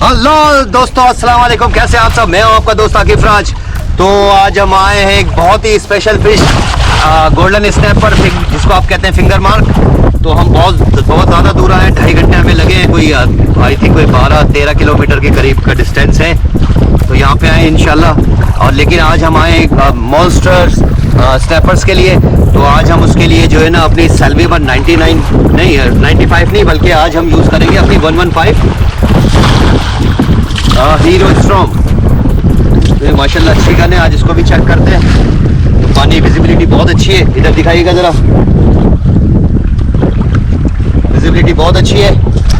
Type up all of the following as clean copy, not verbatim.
Hello दोस्तों, अस्सलाम वालेकुम। कैसे आप सब? मैं हूं आपका दोस्त आकिफ राज। तो आज हम आए हैं एक बहुत ही स्पेशल फिश, गोल्डन स्नैपर, जिसको आप कहते हैं फिंगर मार्क। तो हम बहुत ज़्यादा दूर आए हैं, 2.5 घंटे हमें लगे हैं। कोई आई थिंक कोई 12-13 किलोमीटर के करीब का डिस्टेंस है। तो यहाँ पे आए इंशाल्लाह। और लेकिन आज हम आए मॉन्स्टर स्नैपर्स के लिए। तो आज हम उसके लिए जो है ना अपनी सैल्वेबन 95 नहीं, बल्कि आज हम यूज़ करेंगे अपनी 115 हीरो स्ट्रॉन्ग। तो माशाल्लाह अच्छी गन है। आज इसको भी चेक करते हैं। तो पानी विजिबिलिटी बहुत अच्छी है, इधर दिखाइएगा ज़रा, विजिबिलिटी बहुत अच्छी है।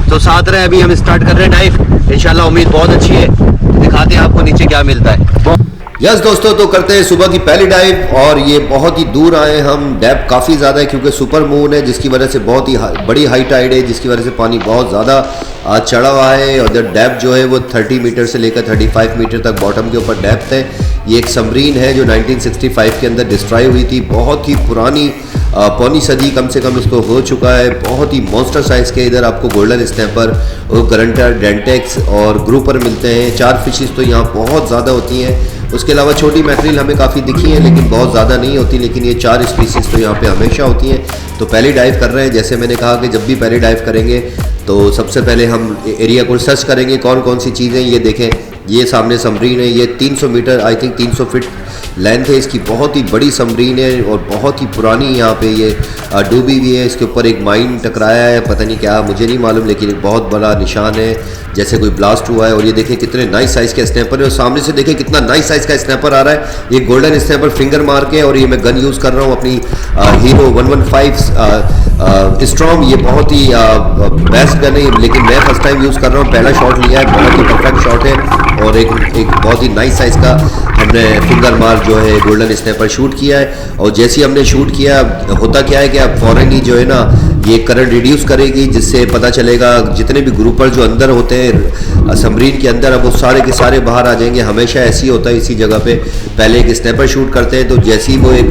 तो साथ रहे, अभी हम स्टार्ट कर रहे हैं डाइव। इंशाल्लाह उम्मीद बहुत अच्छी है। तो दिखाते हैं आपको नीचे क्या मिलता है। यस दोस्तों, तो करते हैं सुबह की पहली डाइव। और ये बहुत ही दूर आए हम, डेप्थ काफ़ी ज़्यादा है क्योंकि सुपर मून है, जिसकी वजह से बहुत ही बड़ी हाई टाइड है, जिसकी वजह से पानी बहुत ज़्यादा चढ़ा हुआ है। और डेप्थ जो है वो 30 मीटर से लेकर 35 मीटर तक बॉटम के ऊपर डेप्थ है। ये एक सबमरीन है जो 1965 के अंदर डिस्ट्रॉय हुई थी। बहुत ही पुरानी, पौनी सदी कम से कम इसको हो चुका है। बहुत ही मॉन्स्टर साइज़ के इधर आपको गोल्डन स्नैपर, करंटर, डेंटेक्स और ग्रुपर मिलते हैं। 4 फिशेस तो यहाँ बहुत ज़्यादा होती हैं। उसके अलावा छोटी मैक्रिल हमें काफ़ी दिखी है, लेकिन बहुत ज़्यादा नहीं होती। लेकिन ये 4 स्पीसीज़ तो यहाँ पे हमेशा होती हैं। तो पहली डाइव कर रहे हैं। जैसे मैंने कहा कि जब भी पहली डाइव करेंगे तो सबसे पहले हम एरिया को सर्च करेंगे, कौन कौन सी चीज़ें। ये देखें, ये सामने सबमरीन है। ये 300 meter, I think 300 feet length है इसकी। बहुत ही बड़ी सबमरीन है और बहुत ही पुरानी यहाँ पे ये डूबी हुई है। इसके ऊपर एक माइन टकराया है, पता नहीं क्या, मुझे नहीं मालूम, लेकिन एक बहुत बड़ा निशान है जैसे कोई ब्लास्ट हुआ है। और ये देखें कितने नाइस साइज़ के स्नैपर है। और सामने से देखें कितना नाइस साइज़ का स्नैपर आ रहा है। ये गोल्डन स्नैपर फिंगर मार के, और ये मैं गन यूज़ कर रहा हूँ अपनी हीरो 115 स्ट्रॉन्ग। ये बहुत ही बेस्ट गन है, लेकिन मैं फर्स्ट टाइम यूज़ कर रहा हूँ। पहला शॉट लिया है, बहुत ही परफेक्ट शॉट है। और एक बहुत ही नाइस साइज़ का हमने फिंगर मार जो है गोल्डन स्नैपर शूट किया है। और जैसे ही हमने शूट किया, होता क्या है कि आप फ़ौरन ही जो है ना ये करंट रिड्यूस करेगी, जिससे पता चलेगा जितने भी ग्रुपर जो अंदर होते हैं सबमरीन के अंदर, अब वो सारे के सारे बाहर आ जाएंगे। हमेशा ऐसे ही होता है। इसी जगह पे पहले एक स्नैपर शूट करते हैं, तो जैसे ही वो एक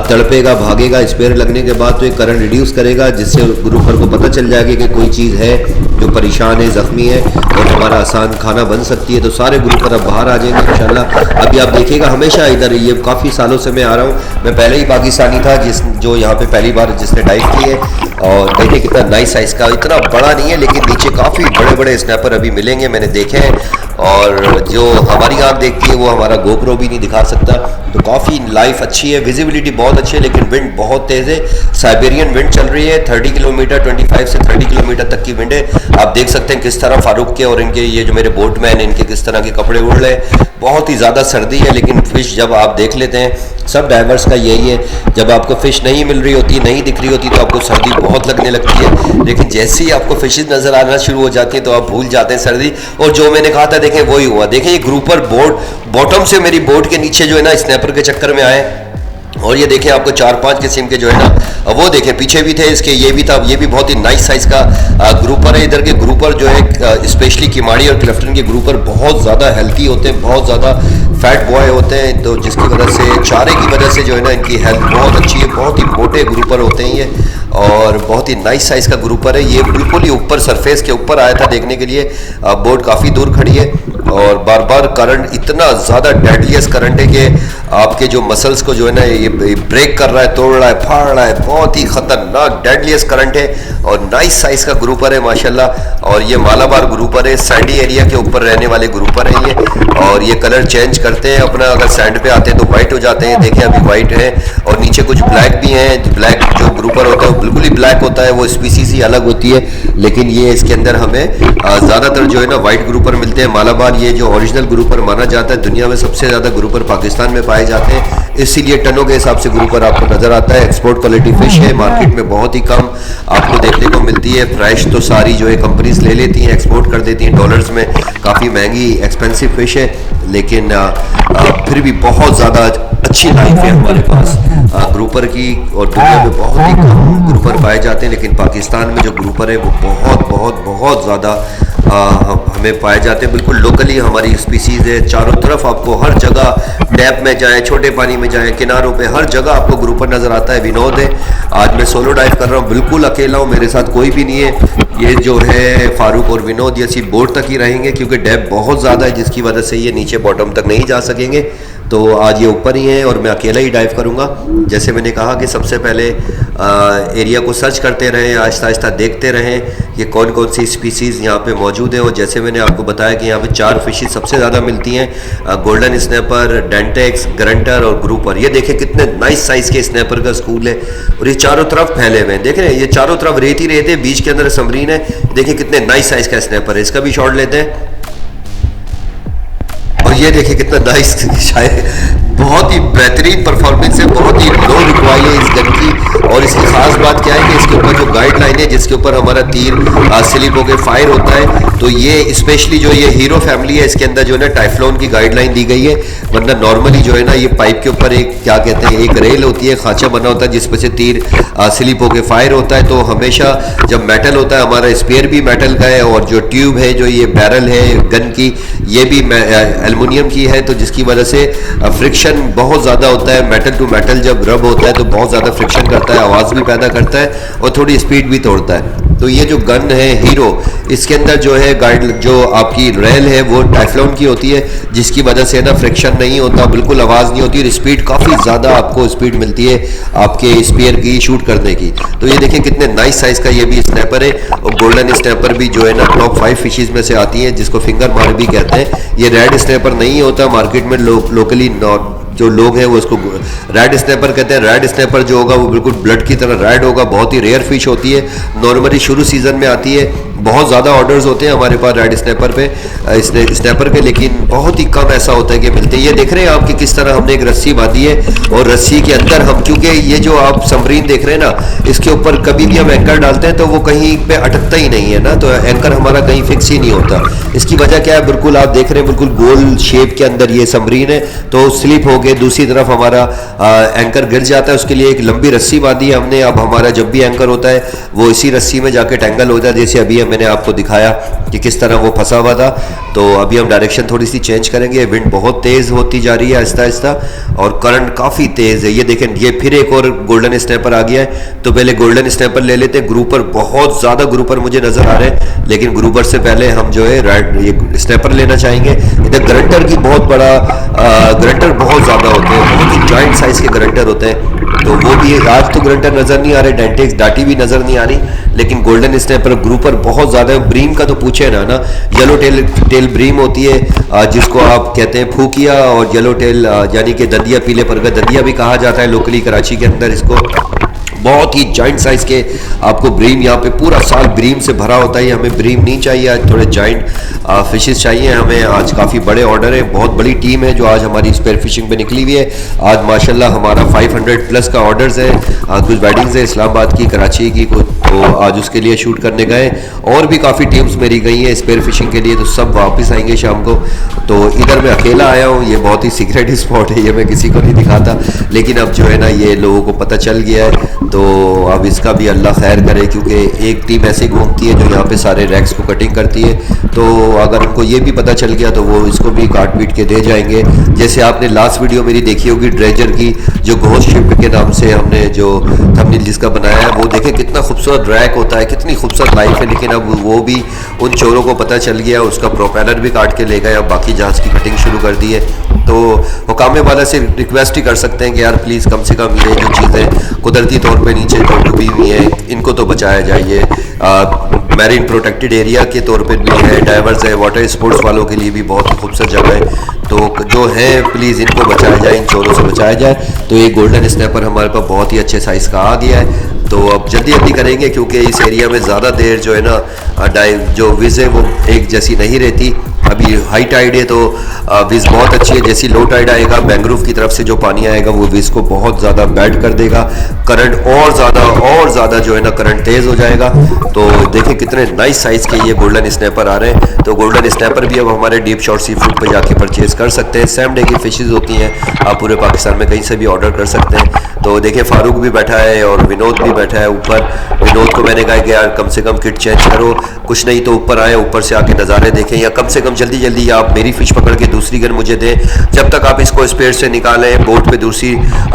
तड़पेगा, भागेगा, स्पेयर लगने के बाद तो एक करंट रिड्यूस करेगा, जिससे ग्रुपर को पता चल जाएगा कि कोई चीज़ है जो परेशान है, ज़ख्मी है और हमारा आसान खाना बन सकती है। तो सारे ग्रुपर अब बाहर आ जाएंगे इंशाल्लाह। अभी आप देखिएगा, हमेशा इधर, ये काफ़ी सालों से मैं आ रहा हूँ। मैं पहले ही पाकिस्तानी था जो यहाँ पे पहली बार जिसने डाइव की है। और देखिए कितना नाइस साइज़ का, इतना बड़ा नहीं है, लेकिन नीचे काफ़ी बड़े बड़े स्नैपर अभी मिलेंगे, मैंने देखे हैं। और जो हमारी आँख देखती है वो हमारा गोप्रो भी नहीं दिखा सकता। तो काफ़ी लाइफ अच्छी है, विजिबिलिटी बहुत अच्छी है, लेकिन विंड बहुत तेज़ है। साइबेरियन विंड चल रही है, 30 किलोमीटर, 25 से 30 किलोमीटर तक की विंड है। आप देख सकते हैं किस तरह फारूक के और इनके ये जो मेरे बोटमैन हैं, इनके किस तरह के कपड़े उड़ रहे हैं। बहुत ही ज़्यादा सर्दी है, लेकिन फ़िश जब आप देख लेते हैं, सब डाइवर्स का यही है, जब आपको फ़िश नहीं मिल रही होती, नहीं दिख रही होती, तो आपको सर्दी बहुत लगने लगती है। लेकिन जैसे ही आपको फिशेज नज़र आना शुरू हो जाती हैं तो आप भूल जाते हैं सर्दी। और जो मैंने कहा था, देखें वही हुआ। देखें ये ग्रुपर बॉटम से मेरी बोट के नीचे जो है ना स्नैपर के चक्कर में आए। और ये देखें आपको 4-5 किस्म के जो है ना, वो देखें पीछे भी थे इसके, ये भी था। ये भी बहुत ही नाइस साइज़ का ग्रुपर है। इधर के ग्रुपर जो है स्पेशली किमाड़ी और क्लिफ्टन के ग्रुपर बहुत ज़्यादा हेल्थी होते हैं, बहुत ज़्यादा फैट बॉय होते हैं। तो जिसकी वजह से, चारे की वजह से जो है ना इनकी हेल्थ बहुत अच्छी है। बहुत ही मोटे ग्रुपर होते हैं ये, और बहुत ही नाइस साइज़ का ग्रुपर है। ये बिल्कुल ही ऊपर सरफेस के ऊपर आया था देखने के लिए। बोट काफ़ी दूर खड़ी है और बार बार करंट, इतना ज़्यादा डेडलीस्ट करंट है कि आपके जो मसल्स को जो है ना ये ब्रेक कर रहा है, तोड़ रहा है, फाड़ रहा है। बहुत ही ख़तरनाक डेडलीस्ट करंट है और नाइस साइज़ का ग्रुपर है माशाल्लाह। और ये मालाबार ग्रुपर है, सैंडी एरिया के ऊपर रहने वाले ग्रुपर हैं ये। और ये कलर चेंज करते हैं अपना, अगर सैंड पे आते हैं तो वाइट हो जाते हैं। देखिए अभी वाइट है, और नीचे कुछ ब्लैक भी हैं। ब्लैक जो ग्रुपर होता है वो बिल्कुल ही ब्लैक होता है, वो स्पीसीज ही अलग होती है। लेकिन ये इसके अंदर हमें ज़्यादातर जो है ना वाइट ग्रुपर मिलते हैं। मालाबार ये जो ओरिजिनल ग्रुपर माना जाता है, दुनिया में सबसे ज़्यादा ग्रुपर पाकिस्तान में पाए जाते हैं, इसीलिए टनों के हिसाब से ग्रुपर आपको नज़र आता है। एक्सपोर्ट क्वालिटी फ़िश है, मार्केट में बहुत ही कम आपको देखने को मिलती है। फ्रेश तो सारी जो है कंपनीज ले लेती हैं, एक्सपोर्ट कर देती हैं डॉलर्स में। काफ़ी महंगी एक्सपेंसिव फ़िश है, लेकिन फिर भी बहुत ज़्यादा अच्छी लाइफ है हमारे पास ग्रुपर की। और दुनिया में बहुत ही कम ग्रुपर पाए जाते हैं, लेकिन पाकिस्तान में जो ग्रुपर है वो बहुत बहुत बहुत ज़्यादा हमें पाए जाते हैं। बिल्कुल लोकली हमारी स्पीसीज़ है। चारों तरफ आपको हर जगह डैप में जाएं, छोटे पानी में जाएं, किनारों पे हर जगह आपको ग्रुपर नज़र आता है। विनोद है, आज मैं सोलो डाइव कर रहा हूँ, बिल्कुल अकेला हूँ, मेरे साथ कोई भी नहीं है। ये जो है फारूक और विनोद ये सिर्फ बोर्ड तक ही रहेंगे क्योंकि डैप बहुत ज़्यादा है जिसकी वजह से ये नीचे बॉटम तक नहीं जा सकेंगे। तो आज ये ऊपर ही हैं और मैं अकेला ही डाइव करूँगा। जैसे मैंने कहा कि सबसे पहले एरिया को सर्च करते रहें, आहिस्ता आहिस्ता देखते रहें कि कौन कौन सी स्पीसीज़ यहाँ पे मौजूद है। और जैसे मैंने आपको बताया कि यहाँ पे 4 फिशेज सबसे ज़्यादा मिलती हैं, गोल्डन स्नैपर, डेंटेक्स, ग्रंटर और ग्रुपर। ये देखें कितने नाइस साइज़ के स्नैपर का स्कूल है और ये चारों तरफ फैले हुए हैं। देख रहे हैं ये चारों तरफ रेत ही रेत है, बीच के अंदर समरीन है। देखिए कितने नाइस साइज़ का स्नैपर है, इसका भी शॉट लेते हैं। और ये देखिए कितना नाइस, शायद बहुत ही बेहतरीन परफॉर्मेंस है, बहुत ही लो रिकॉइल है इस गन की। और इसकी खास बात क्या है कि इसके ऊपर जो गाइडलाइन है जिसके ऊपर हमारा तीर स्लिप होकर फायर होता है, तो ये स्पेशली जो ये हीरो फैमिली है इसके अंदर जो है ना टाइफ्लॉन की गाइडलाइन दी गई है। वरना नॉर्मली जो है ना ये पाइप के ऊपर एक क्या कहते हैं एक रेल होती है, खांचा बना होता है जिस पर से तीर स्लिप होकर फायर होता है। तो हमेशा जब मेटल होता है, हमारा स्पेयर भी मेटल का है और जो ट्यूब है जो ये बैरल है गन की ये भी एल्युमिनियम की है, तो जिसकी वजह से फ्रिक्शन बहुत ज़्यादा होता है। मेटल टू मेटल जब रब होता है तो बहुत ज़्यादा फ्रिक्शन करता है, आवाज़ भी पैदा करता है और थोड़ी स्पीड भी तोड़ता है। तो ये जो गन है हीरो, इसके अंदर जो है गाइड जो आपकी रेल है वो टाइफ्लॉन की होती है जिसकी वजह से ना फ्रिक्शन नहीं होता, बिल्कुल आवाज़ नहीं होती और स्पीड काफ़ी ज़्यादा आपको स्पीड मिलती है आपके स्पीयर की शूट करने की। तो ये देखिए कितने नाइस साइज़ का ये भी स्नैपर है। और गोल्डन स्नैपर भी जो है ना टॉप 5 फिशेज में से आती है जिसको फिंगर मार्क भी कहते हैं। ये रेड स्नैपर नहीं होता, मार्केट में लोकली जो लोग हैं वो उसको रेड स्नैपर कहते हैं। रेड स्नैपर जो होगा वो बिल्कुल ब्लड की तरह रेड होगा, बहुत ही रेयर फिश होती है, नॉर्मली शुरू सीजन में आती है। बहुत ज़्यादा ऑर्डर्स होते हैं हमारे पास रेड स्नैपर पे स्नैपर के, लेकिन बहुत ही कम ऐसा होता है कि मिलते हैं। ये देख रहे हैं आप कि किस तरह हमने एक रस्सी बांधी है और रस्सी के अंदर हम, क्योंकि ये जो आप सबमरीन देख रहे हैं ना इसके ऊपर कभी भी हम एंकर डालते हैं तो वो कहीं पे अटकता ही नहीं है ना, तो एंकर हमारा कहीं फिक्स ही नहीं होता। इसकी वजह क्या है, बिल्कुल आप देख रहे हैं बिल्कुल गोल शेप के अंदर ये सबमरीन है, तो स्लिप हो गए दूसरी तरफ हमारा एंकर गिर जाता है। उसके लिए एक लंबी रस्सी बांधी है हमने। अब हमारा जब भी एंकर होता है वो इसी रस्सी में जाके टेंगल हो जाता है, जैसे अभी मैंने आपको दिखाया कि किस तरह वो फंसा हुआ था। तो अभी हम डायरेक्शन थोड़ी सी चेंज करेंगे। विंड बहुत तेज़ होती जा रही है आहिस्ता आहिस्ता और करंट काफ़ी तेज़ है। ये देखें ये फिर एक और गोल्डन स्नैपर आ गया है, तो पहले गोल्डन स्नैपर ले लेते हैं। ग्रुपर बहुत ज़्यादा ग्रुपर मुझे नज़र आ रहे हैं, लेकिन ग्रुपर से पहले हम जो है ये स्नैपर लेना चाहेंगे। इधर ग्रंटर की बहुत बड़ा ग्रंटर बहुत ज़्यादा होते हैं, बहुत ही जॉइंट साइज़ के ग्रंटर होते हैं, तो वो भी आज तो ग्रंटर नज़र नहीं आ रहे, डेंटेक्स डाटी भी नज़र नहीं आ रही, लेकिन गोल्डन स्नैपर ग्रुपर बहुत ज़्यादा है। ब्रीम का तो पूछे ना, येलो टेल ब्रीम होती है जिसको आप कहते हैं फूकिया, और येलो टेल यानी कि दंदिया, पीले पर का दंदिया भी कहा जाता है लोकली कराची के अंदर इसको। बहुत ही जॉइंट साइज़ के आपको ब्रीम यहाँ पे पूरा साल ब्रीम से भरा होता है। हमें ब्रीम नहीं चाहिए, आज थोड़े जॉइंट फिशेस चाहिए हमें। आज काफ़ी बड़े ऑर्डर है, बहुत बड़ी टीम है जो आज हमारी स्पेयर फिशिंग पे निकली हुई है। आज माशाल्लाह हमारा 500 प्लस का ऑर्डर्स है। कुछ वेडिंग्स है इस्लामाबाद की, कराची की, कुछ तो आज उसके लिए शूट करने गए। और भी काफ़ी टीम्स मेरी गई हैं स्पेयर फिशिंग के लिए, तो सब वापस आएंगे शाम को। तो इधर मैं अकेला आया हूँ, ये बहुत ही सीक्रेट स्पॉट है, ये मैं किसी को नहीं दिखाता, लेकिन अब जो है ना ये लोगों को पता चल गया है। तो अब इसका भी अल्लाह खैर करे, क्योंकि एक टीम ऐसे घूमती है जो यहाँ पे सारे रैक्स को कटिंग करती है, तो अगर उनको ये भी पता चल गया तो वो इसको भी काट पीट के दे जाएंगे। जैसे आपने लास्ट वीडियो मेरी देखी होगी ड्रेजर की, जो घोस्ट शिप के नाम से हमने जो थंबनेल जिसका बनाया है, वो देखें कितना खूबसूरत रैक होता है, कितनी खूबसूरत लाइफ है। लेकिन अब वो भी उन चोरों को पता चल गया, उसका प्रोपेलर भी काट के ले गए, अब बाकी जहाज़ की कटिंग शुरू कर दी है। तो हुकाम वाला से रिक्वेस्ट ही कर सकते हैं कि यार प्लीज़ कम से कम ये जो चीज़ें कुदरती तौर पे नीचे तो डूबी हुई हैं इनको तो बचाया जाए। मैरीन प्रोटेक्टेड एरिया के तौर पे भी है, डाइवर्स है, वाटर स्पोर्ट्स वालों के लिए भी बहुत ही खूबसूरत जगह है, तो जो है प्लीज़ इनको बचाया जाए, इन चोरों से बचाया जाए। तो ये गोल्डन स्नैपर हमारे पास बहुत ही अच्छे साइज़ का आ गया है। तो अब जल्दी जल्दी करेंगे क्योंकि इस एरिया में ज़्यादा देर जो है ना डाइव जो विज़ है वो एक जैसी नहीं रहती। अभी हाई टाइड है तो विज़ बहुत अच्छी है, जैसी लो टाइड आएगा मैंग्रोव की तरफ से जो पानी आएगा वो विज़ को बहुत ज़्यादा बैड कर देगा, करंट और ज़्यादा जो है ना करंट तेज़ हो जाएगा। तो देखिए कितने नाइस साइज़ के ये गोल्डन स्नैपर आ रहे हैं। तो गोल्डन स्नैपर भी अब हमारे डीप शॉट सी फूड पर जाके परचेज़ कर सकते हैं। सेम डे की फिशेज़ होती हैं, आप पूरे पाकिस्तान में कहीं से भी ऑर्डर कर सकते हैं। तो देखिए फारूक भी बैठा है और विनोद भी बैठा है ऊपर। विनोद को मैंने कहा कि यार कम से कम किट चेंज करो, कुछ नहीं तो ऊपर आए, ऊपर से आके नज़ारे देखें, या कम से कम जल्दी जल्दी आप मेरी फ़िश पकड़ के दूसरी गन मुझे दें। जब तक आप इसको स्पेयर से निकालें, बोट पे दूसरी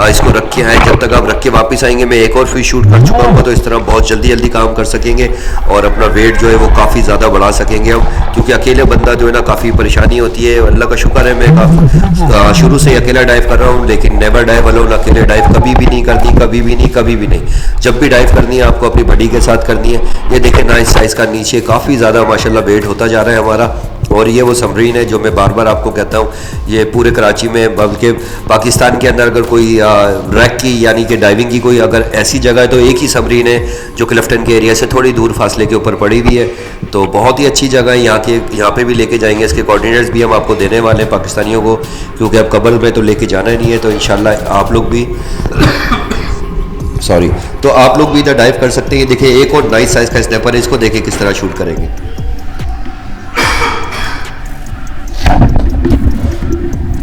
इसको रख के आएँ, जब तक आप रख के वापस आएंगे मैं एक और फिश शूट कर चुका हूँ। तो इस तरह बहुत जल्दी जल्दी काम कर सकेंगे और अपना वेट जो है वो काफ़ी ज़्यादा बढ़ा सकेंगे हम, क्योंकि अकेले बंदा जो है ना काफ़ी परेशानी होती है। अल्लाह का शुक्र है मैं काफ़ी शुरू से अकेला डाइव कर रहा हूँ, लेकिन नेवर डाइव अलोन, अकेले डाइव कभी भी नहीं करनी, कभी भी नहीं, कभी भी नहीं। जब भी डाइव करनी है आपको अपनी बडी के साथ करनी है। ये देखें नाइस साइज़ का, नीचे काफ़ी ज़्यादा माशाल्लाह वेट होता जा रहा है हमारा। और ये वो सबमरीन है जो मैं बार बार आपको कहता हूँ, ये पूरे कराची में बल्कि पाकिस्तान के अंदर अगर कोई रैक की यानी कि डाइविंग की कोई अगर ऐसी जगह है तो एक ही सबमरीन है जो क्लिफ्टन के एरिया से थोड़ी दूर फासले के ऊपर पड़ी हुई है। तो बहुत ही अच्छी जगह है, यहाँ पे भी लेके जाएंगे। इसके कोऑर्डिनेट्स भी हम आपको देने वाले हैं पाकिस्तानियों को, क्योंकि अब कबल में तो लेके जाना ही नहीं है। तो इंशाल्लाह आप लोग भी सॉरी तो आप लोग भी इधर डाइव कर सकते हैं। देखिए एक और नाइस साइज़ का स्नैपर है, इसको देखिए किस तरह शूट करेंगे।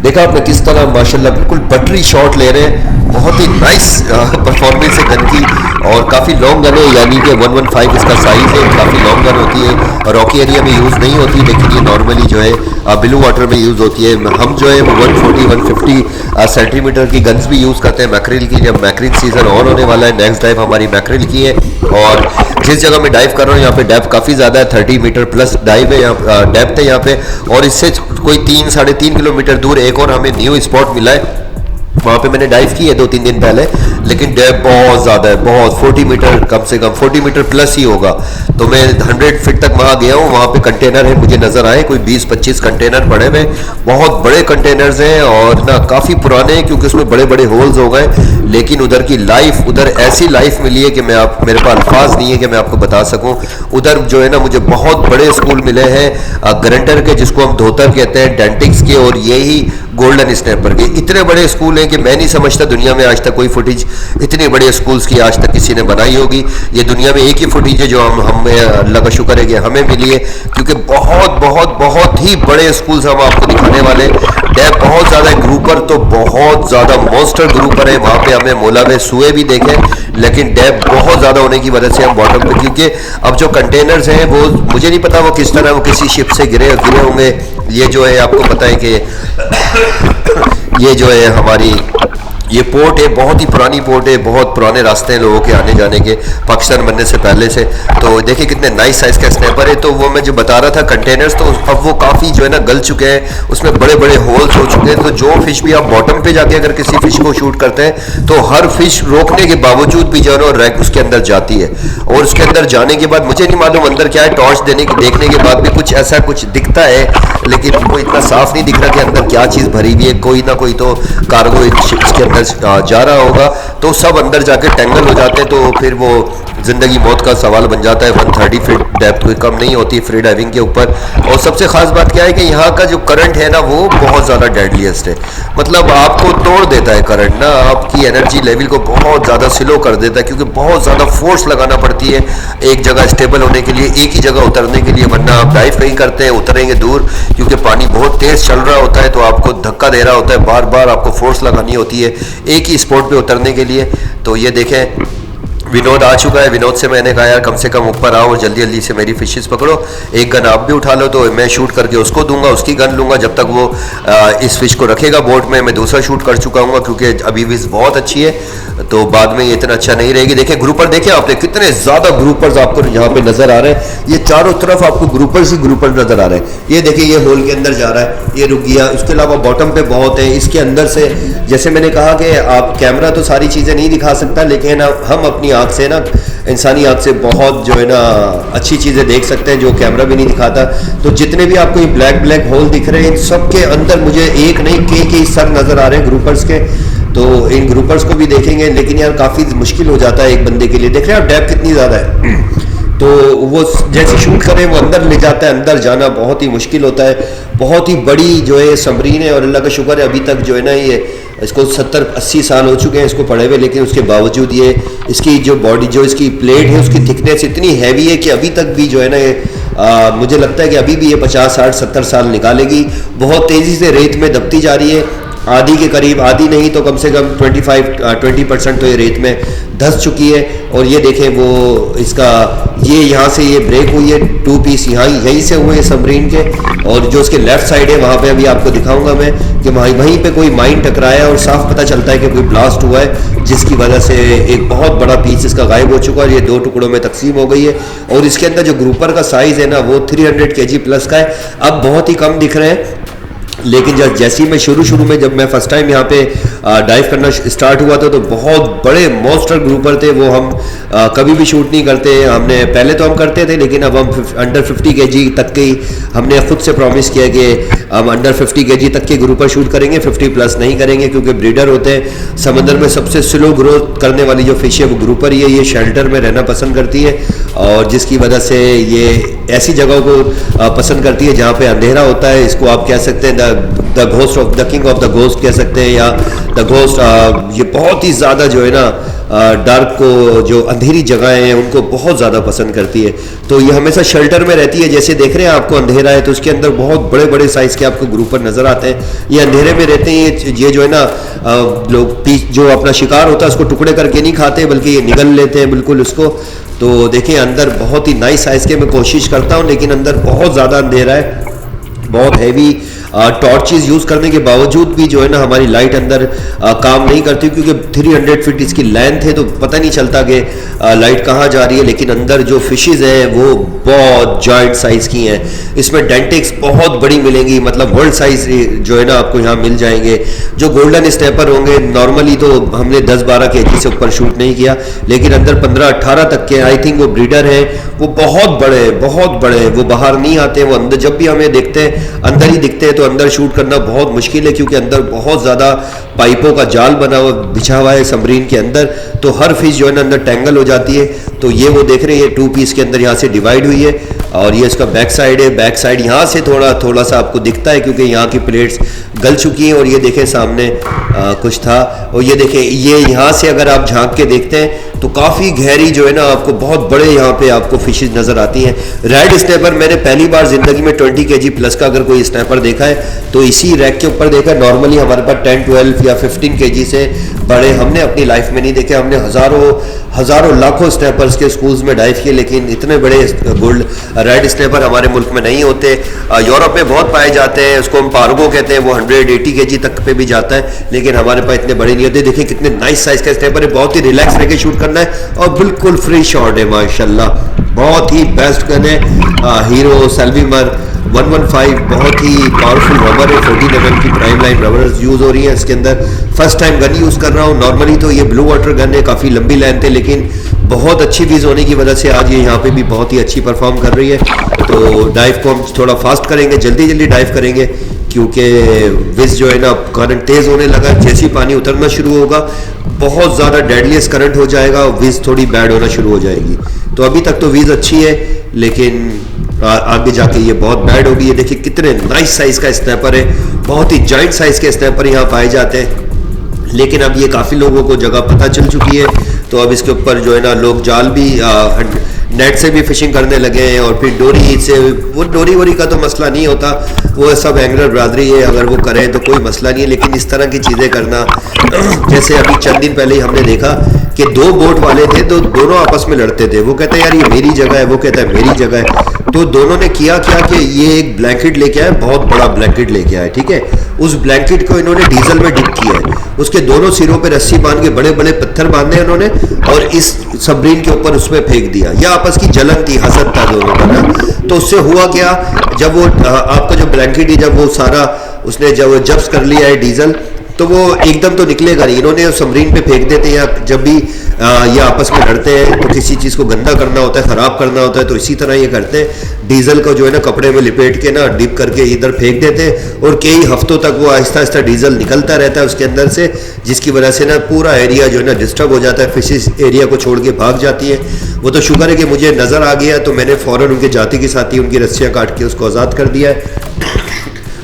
देखा आपने किस तरह माशाल्लाह बिल्कुल बटरी शॉट ले रहे हैं। बहुत ही नाइस परफॉर्मेंस है गन की, और काफ़ी लॉन्ग गन है, यानी कि 115 इसका साइज़ है, काफ़ी लॉन्ग गन होती है। रॉकी एरिया में यूज़ नहीं होती, लेकिन ये नॉर्मली जो है ब्लू वाटर में यूज़ होती है। हम जो है वो 140-150 सेंटीमीटर की गन्स भी यूज़ करते हैं मैक्रिल की। जब मैक्रिल सीज़न ऑन होने वाला है, नेक्स्ट डाइव हमारी मैक्रिल की है। और जिस जगह मैं डाइव कर रहा हूँ यहाँ पे डेप्थ काफ़ी ज़्यादा है, 30 मीटर प्लस डाइव है यहाँ, डेप्थ है यहाँ पे। और इससे कोई 3-3.5 किलोमीटर दूर एक और हमें न्यू स्पॉट मिला है, वहाँ पे मैंने डाइव की है 2-3 दिन पहले, लेकिन डेप्थ बहुत ज़्यादा है, बहुत 40 मीटर, कम से कम 40 मीटर प्लस ही होगा। तो मैं 100 फीट तक वहाँ गया हूँ, वहाँ पे कंटेनर है, मुझे नज़र आए कोई 20-25 कंटेनर पड़े हुए, बहुत बड़े कंटेनर्स हैं और ना काफ़ी पुराने हैं, क्योंकि उसमें बड़े बड़े होल्स हो गए। लेकिन उधर की लाइफ, उधर ऐसी लाइफ मिली है कि मेरे पास अल्फाज नहीं है कि मैं आपको बता सकूँ। उधर जो है ना मुझे बहुत बड़े स्कूल मिले हैं, ग्रेंटर के जिसको हम धोतर कहते हैं, डेंटिक्स के, और यही गोल्डन स्नैपर के। इतने बड़े स्कूल हैं कि मैं नहीं समझता दुनिया में आज तक कोई फुटेज इतने बड़े स्कूल्स की आज तक किसी ने बनाई होगी। ये दुनिया में एक ही फुटेज है जो हमें अल्लाह का शुक्र है कि हमें मिली है, क्योंकि बहुत बहुत बहुत ही बड़े स्कूल्स हम आपको दिखाने वाले। डेप बहुत ज़्यादा है, ग्रुपर तो बहुत ज़्यादा मॉन्स्टर ग्रुपर है। वहाँ पे हमें मोलावे सुए भी देखे, लेकिन डेप बहुत ज़्यादा होने की वजह से हम बॉटम पे, क्योंकि अब जो कंटेनर्स हैं वो मुझे नहीं पता वो किस तरह, वो किसी शिप से गिरे होंगे। ये जो है आपको पता है कि ये जो है हमारी ये पोर्ट है, बहुत ही पुरानी पोर्ट है, बहुत पुराने रास्ते हैं लोगों के आने जाने के पाकिस्तान बनने से पहले से। तो देखिए कितने नाइस साइज़ का स्नैपर है। तो वो मैं जो बता रहा था कंटेनर्स, तो अब वो काफ़ी जो है ना गल चुके हैं, उसमें बड़े बड़े होल्स हो चुके हैं। तो जो फिश भी आप बॉटम पे जाके अगर किसी फिश को शूट करते हैं, तो हर फिश रोकने के बावजूद भी जो है ना रैक उसके अंदर जाती है, और उसके अंदर जाने के बाद मुझे नहीं मालूम अंदर क्या है, टॉर्च देखने के बाद भी कुछ ऐसा कुछ दिखता है, लेकिन वो इतना साफ नहीं दिख रहा कि अंदर क्या चीज़ भरी हुई है। कोई ना कोई तो कार्गो इसके अंदर जा रहा होगा, तो सब अंदर जाके टेंगल हो जाते हैं। तो फिर वो ज़िंदगी मौत का सवाल बन जाता है। 130 फीट डेप्थ कोई कम नहीं होती फ्री डाइविंग के ऊपर। और सबसे ख़ास बात क्या है कि यहाँ का जो करंट है ना वो बहुत ज़्यादा डेडलीस्ट है, मतलब आपको तोड़ देता है करंट ना, आपकी एनर्जी लेवल को बहुत ज़्यादा स्लो कर देता है, क्योंकि बहुत ज़्यादा फोर्स लगाना पड़ती है एक जगह स्टेबल होने के लिए, एक ही जगह उतरने के लिए। वरना आप डाइव कहीं करते हैं, उतरेंगे दूर, क्योंकि पानी बहुत तेज़ चल रहा होता है, तो आपको धक्का दे रहा होता है, बार बार आपको फोर्स लगानी होती है एक ही स्पॉट पे उतरने के लिए। तो ये देखें विनोद आ चुका है। विनोद से मैंने कहा यार कम से कम ऊपर आओ और जल्दी जल्दी से मेरी फिशेस पकड़ो, एक गन आप भी उठा लो, तो मैं शूट करके उसको दूंगा, उसकी गन लूँगा। जब तक वो इस फिश को रखेगा बोट में, मैं दूसरा शूट कर चुका हूँ, क्योंकि अभी फिश बहुत अच्छी है, तो बाद में ये इतना अच्छा नहीं रहेगी। देखिए ग्रुपर, देखिए आपने कितने ज़्यादा ग्रुपर्स आपको यहाँ पे नज़र आ रहे हैं। ये चारों तरफ आपको ग्रुपर्स ही ग्रुपर नज़र आ रहे हैं। ये देखिए ये होल के अंदर जा रहा है, ये रुक गया। उसके अलावा बॉटम पे बहुत है, इसके अंदर से जैसे मैंने कहा कि आप कैमरा तो सारी चीज़ें नहीं दिखा सकता, लेकिन हम अपनी आँख से ना, इंसानी आँख से बहुत जो है ना अच्छी चीज़ें देख सकते हैं जो कैमरा भी नहीं दिखाता। तो जितने भी आपको ये ब्लैक ब्लैक होल दिख रहे हैं, इन सब के अंदर मुझे एक नहीं कई सर नज़र आ रहे हैं ग्रुपर्स के। तो इन ग्रुपर्स को भी देखेंगे, लेकिन यार काफ़ी मुश्किल हो जाता है एक बंदे के लिए। देख रहे हैं आप डेप्थ कितनी ज़्यादा है। तो वो जैसे शूट करें वो अंदर ले जाता है, अंदर जाना बहुत ही मुश्किल होता है। बहुत ही बड़ी जो है सबरीन है और अल्लाह का शुक्र है अभी तक जो है ना ये इसको 70-80 साल हो चुके हैं इसको पड़े हुए, लेकिन उसके बावजूद ये इसकी जो बॉडी जो इसकी प्लेट है उसकी थिकनेस इतनी हैवी है कि अभी तक भी जो है ना ये मुझे लगता है कि अभी भी ये 50-60-70 साल निकालेगी। बहुत तेज़ी से रेत में दबती जा रही है, आधी के करीब, आधी नहीं तो कम से कम 20% तो ये रेत में धंस चुकी है। और ये देखें वो इसका ये यहाँ से ये ब्रेक हुई है, 2 पीस यहीं से हुए हैं सबमरीन के। और जो उसके लेफ्ट साइड है वहाँ पे अभी आपको दिखाऊंगा मैं कि वहीं पे कोई माइन टकराया और साफ पता चलता है कि कोई ब्लास्ट हुआ है जिसकी वजह से एक बहुत बड़ा पीस इसका गायब हो चुका है और ये 2 टुकड़ों में तकसीम हो गई है। और इसके अंदर जो ग्रुपर का साइज़ है ना वो 300 kg प्लस का है। अब बहुत ही कम दिख रहे हैं, लेकिन जैसे ही मैं शुरू में जब मैं फर्स्ट टाइम यहाँ पे डाइव करना स्टार्ट हुआ था तो बहुत बड़े मॉन्स्टर ग्रुपर थे वो। हम कभी भी शूट नहीं करते, हमने पहले तो हम करते थे लेकिन अब हम अंडर 50 kg तक की हमने खुद से प्रॉमिस किया कि हम अंडर 50 kg तक के ग्रुपर शूट करेंगे, 50 प्लस नहीं करेंगे क्योंकि ब्रीडर होते हैं। समंदर में सबसे स्लो ग्रोथ करने वाली जो फिश है वो ग्रुपर ही है। ये शेल्टर में रहना पसंद करती है और जिसकी वजह से ये ऐसी जगहों को पसंद करती है जहाँ पे अंधेरा होता है। इसको आप कह सकते हैं the ghost of the king of the ghost कह सकते हैं या द घोस्ट। ये बहुत ही ज़्यादा जो है ना डार्क को जो अंधेरी जगहें हैं उनको बहुत ज़्यादा पसंद करती है। तो ये हमेशा शेल्टर में रहती है। जैसे देख रहे हैं आपको अंधेरा है तो उसके अंदर बहुत बड़े बड़े साइज़ के आपको ग्रुपर नज़र आते हैं। ये अंधेरे में रहते हैं। ये जो है ना लोग जो अपना शिकार होता है उसको टुकड़े करके नहीं खाते बल्कि ये निगल लेते हैं बिल्कुल उसको। तो देखें अंदर बहुत ही नाइस साइज़ के मैं कोशिश करता हूँ लेकिन अंदर बहुत ज़्यादा अंधेरा है, बहुत हैवी टॉर्चेस यूज़ करने के बावजूद भी जो है ना हमारी लाइट अंदर काम नहीं करती क्योंकि 300 फीट इसकी लेंथ है तो पता नहीं चलता कि लाइट कहाँ जा रही है। लेकिन अंदर जो फिशेज़ हैं वो बहुत जॉइंट साइज़ की हैं। इसमें डेंटिक्स बहुत बड़ी मिलेंगी, मतलब वर्ल्ड साइज़ जो है ना आपको यहाँ मिल जाएंगे। जो गोल्डन स्नैपर होंगे नॉर्मली तो हमने 10-12 kg से ऊपर शूट नहीं किया, लेकिन अंदर 15-18 तक के आई थिंक वो ब्रीडर हैं। वो बहुत बड़े वो बाहर नहीं आते, वो अंदर जब भी हमें देखते हैं अंदर ही दिखते हैं। तो अंदर शूट करना बहुत मुश्किल है क्योंकि अंदर बहुत ज़्यादा पाइपों का जाल बिछा हुआ है सबमरीन के अंदर। तो हर फिश जो है ना अंदर टैंगल हो जाती है। तो ये वो देख रहे हैं ये 2 पीस के अंदर यहाँ से डिवाइड हुई है और ये इसका बैक साइड है। बैक साइड यहाँ से थोड़ा सा आपको दिखता है क्योंकि यहाँ की प्लेट्स गल चुकी हैं। और ये देखें सामने कुछ था और ये देखें ये यहाँ से अगर आप झांक के देखते हैं तो काफ़ी गहरी जो है ना आपको बहुत बड़े यहाँ पे आपको फिशेज नज़र आती हैं। रेड स्नैपर मैंने पहली बार ज़िंदगी में 20 kg प्लस का अगर कोई स्नैपर देखा है तो इसी रैक के ऊपर देखा है। नॉर्मली हमारे पास 10-12 या 15 kg से बड़े हमने अपनी लाइफ में नहीं देखे। हमने हज़ारों लाखों स्नैपर्स के स्कूल्स में डाइव किए लेकिन इतने बड़े रेड स्नैपर हमारे मुल्क में नहीं होते। यूरोप में बहुत पाए जाते हैं, उसको हम पार्गो कहते हैं, वो 180 kg तक पे भी जाता है लेकिन हमारे पास इतने बड़े नहीं होते। देखिए कितने नाइस साइज़ का स्नैपर है, बहुत ही रिलैक्स रह के शूट करना है और बिल्कुल फ्री शॉट है माशाल्लाह। बहुत ही बेस्ट गन है हीरो सेल्वीमर 115, बहुत ही पावरफुल रबर है। 14 mm की प्राइम लाइन रबर्स यूज़ हो रही है इसके अंदर। फर्स्ट टाइम गन यूज़ कर रहा हूँ। नॉर्मली तो ये ब्लू वाटर गन है, काफ़ी लंबी लेंथ है लेकिन बहुत अच्छी वीज़ होने की वजह से आज ये यहाँ पे भी बहुत ही अच्छी परफॉर्म कर रही है। तो डाइव को हम थोड़ा फास्ट करेंगे, जल्दी डाइव करेंगे क्योंकि विज़ जो है ना करंट तेज़ होने लगा। जैसे ही पानी उतरना शुरू होगा बहुत ज़्यादा डेडलीस्ट करंट हो जाएगा और विज़ थोड़ी बैड होना शुरू हो जाएगी। तो अभी तक तो विज़ अच्छी है लेकिन आगे जाके ये बहुत बैड होगी। ये देखिए कितने नाइस साइज़ का स्नैपर है, बहुत ही जॉइंट साइज़ के स्नैपर यहाँ पाए जाते हैं। लेकिन अब ये काफ़ी लोगों को जगह पता चल चुकी है तो अब इसके ऊपर जो है ना लोग जाल भी नेट से भी फिशिंग करने लगे हैं और फिर डोरी से। वो डोरी वोरी का तो मसला नहीं होता, वो सब एंगलर बरादरी है, अगर वो करें तो कोई मसला नहीं है। लेकिन इस तरह की चीज़ें करना जैसे अभी चंद दिन पहले ही हमने देखा कि 2 बोट वाले थे तो दोनों आपस में लड़ते थे। वो कहते हैं यार ये मेरी जगह है, वो कहता है मेरी जगह है। तो दोनों ने किया क्या कि ये एक ब्लैंकेट लेके आए, बहुत बड़ा ब्लैंकेट लेके आए, ठीक है। उस ब्लैंकेट को इन्होंने डीजल में डिप किया है, उसके दोनों सिरों पे रस्सी बांध के बड़े बड़े पत्थर बांधे उन्होंने और इस सबमरीन के ऊपर उसमें फेंक दिया। यह आपस की जलन थी, हसद था दोनों का ना। तो उससे हुआ क्या, जब वो आपका जो ब्लैंकेट है जब वो सारा उसने जब जब्त कर लिया है डीजल तो वो एकदम तो निकलेगा नहीं। इन्होंने सबमरीन पे फेंक देते हैं, या जब भी ये आपस में लड़ते हैं तो किसी चीज़ को गंदा करना होता है, ख़राब करना होता है, तो इसी तरह ये करते हैं। डीजल को जो है ना कपड़े में लिपेट के ना डिप करके इधर फेंक देते हैं, और कई हफ्तों तक वो आहिस्ता आहिस्ता डीजल निकलता रहता है उसके अंदर से, जिसकी वजह से ना पूरा एरिया जो है ना डिस्टर्ब हो जाता है, फिशेस एरिया को छोड़ के भाग जाती है। वो तो शुक्र है कि मुझे नज़र आ गया, तो मैंने फ़ौरन उनके जाति के साथ ही उनकी रस्सियाँ काट के उसको आज़ाद कर दिया है,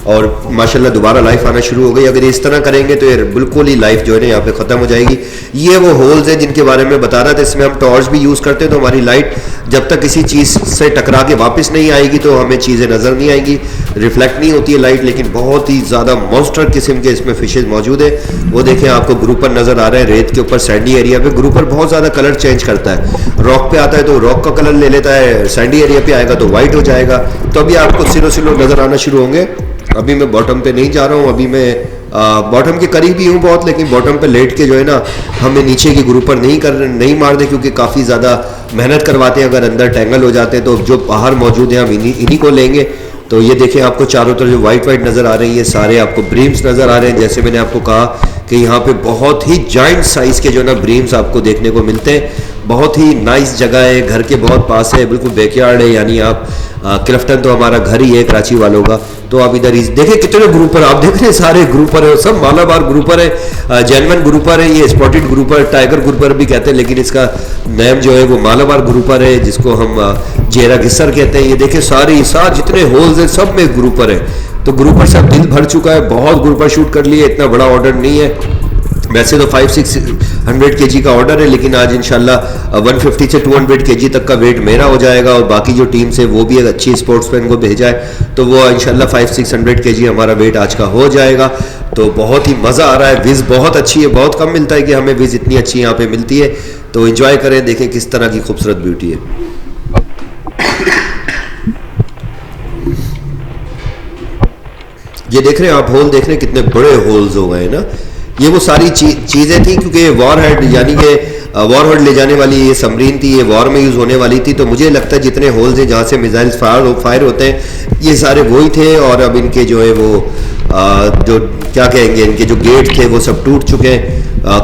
और माशाल्लाह दोबारा लाइफ आना शुरू हो गई। अगर इस तरह करेंगे तो ये बिल्कुल ही लाइफ जो है ना यहाँ पे ख़त्म हो जाएगी। ये वो होल्स हैं जिनके बारे में बता रहा था। इसमें हम टॉर्च भी यूज़ करते हैं, तो हमारी लाइट जब तक किसी चीज़ से टकरा के वापस नहीं आएगी तो हमें चीज़ें नज़र नहीं आएंगी, रिफ्लेक्ट नहीं होती है लाइट। लेकिन बहुत ही ज़्यादा मॉन्स्टर किस्म के इसमें फिशेज मौजूद है। वो देखें, आपको ग्रुपर नज़र आ रहे हैं रेत के ऊपर, सैंडी एरिया पे ग्रुपर बहुत ज़्यादा कलर चेंज करता है। रॉक पे आता है तो रॉक का कलर ले लेता है, सैंडी एरिया पे आएगा तो वाइट हो जाएगा। तो अभी आपको सिलो सिलो नज़र आना शुरू होंगे। अभी मैं बॉटम पे नहीं जा रहा हूँ, अभी मैं बॉटम के करीब ही हूँ बहुत, लेकिन बॉटम पे लेट के जो है ना हमें नीचे की ग्रुपर नहीं मार दे, क्योंकि काफ़ी ज़्यादा मेहनत करवाते हैं। अगर अंदर टैंगल हो जाते हैं तो जो बाहर मौजूद हैं हम इन्हीं को लेंगे। तो ये देखें, आपको चारों तरफ जो वाइट नज़र आ रही है, सारे आपको ब्रीम्स नज़र आ रहे हैं। जैसे मैंने आपको कहा कि यहाँ पे बहुत ही जाइंट साइज़ के जो ना ब्रीम्स आपको देखने को मिलते हैं। बहुत ही नाइस जगह है, घर के बहुत पास है, बिल्कुल बैकयार्ड है। यानी आप क्लिफ्टन तो हमारा घर ही है कराची वालों का। तो आप इधर देखें कितने ग्रुपर, आप देख रहे हैं सारे ग्रुपर है, सब मालाबार ग्रुपर है, जेनवन ग्रुपर है। ये स्पॉटेड ग्रुपर, टाइगर ग्रुपर भी कहते हैं, लेकिन इसका नेम जो है वो मालाबार ग्रुपर है, जिसको हम जेरा घिसर कहते हैं। ये देखें सारे जितने होल्स हैं सब में ग्रुपर है। तो ग्रुपर से अब दिल भर चुका है, बहुत ग्रुपर शूट कर लिए। इतना बड़ा ऑर्डर नहीं है, वैसे तो 500-600 kg का ऑर्डर है, लेकिन आज इंशाल्लाह 150 से 200 kg तक का वेट मेरा हो जाएगा, और बाकी जो टीम से वो भी एक अच्छी स्पोर्ट्समैन को भेजा है, तो वो इंशाल्लाह 500-600 kg हमारा वेट आज का हो जाएगा। तो बहुत ही मज़ा आ रहा है। विज़ बहुत अच्छी है, बहुत कम मिलता है कि हमें विज़ इतनी अच्छी यहाँ पे मिलती है। तो एंजॉय करें, देखें किस तरह की खूबसूरत ब्यूटी है। ये देख रहे हैं आप, होल देख रहे हैं कितने बड़े होल्स हो गए हैं ना। ये वो सारी चीज़ें थी, क्योंकि वॉर हेड यानी कि वॉर हेड ले जाने वाली ये सबमरीन थी, ये वॉर में यूज़ होने वाली थी। तो मुझे लगता है जितने होल्स हैं जहाँ से मिसाइल्स फायर होते हैं, ये सारे वही थे। और अब इनके जो है वो जो क्या कहेंगे, इनके जो गेट थे वो सब टूट चुके हैं।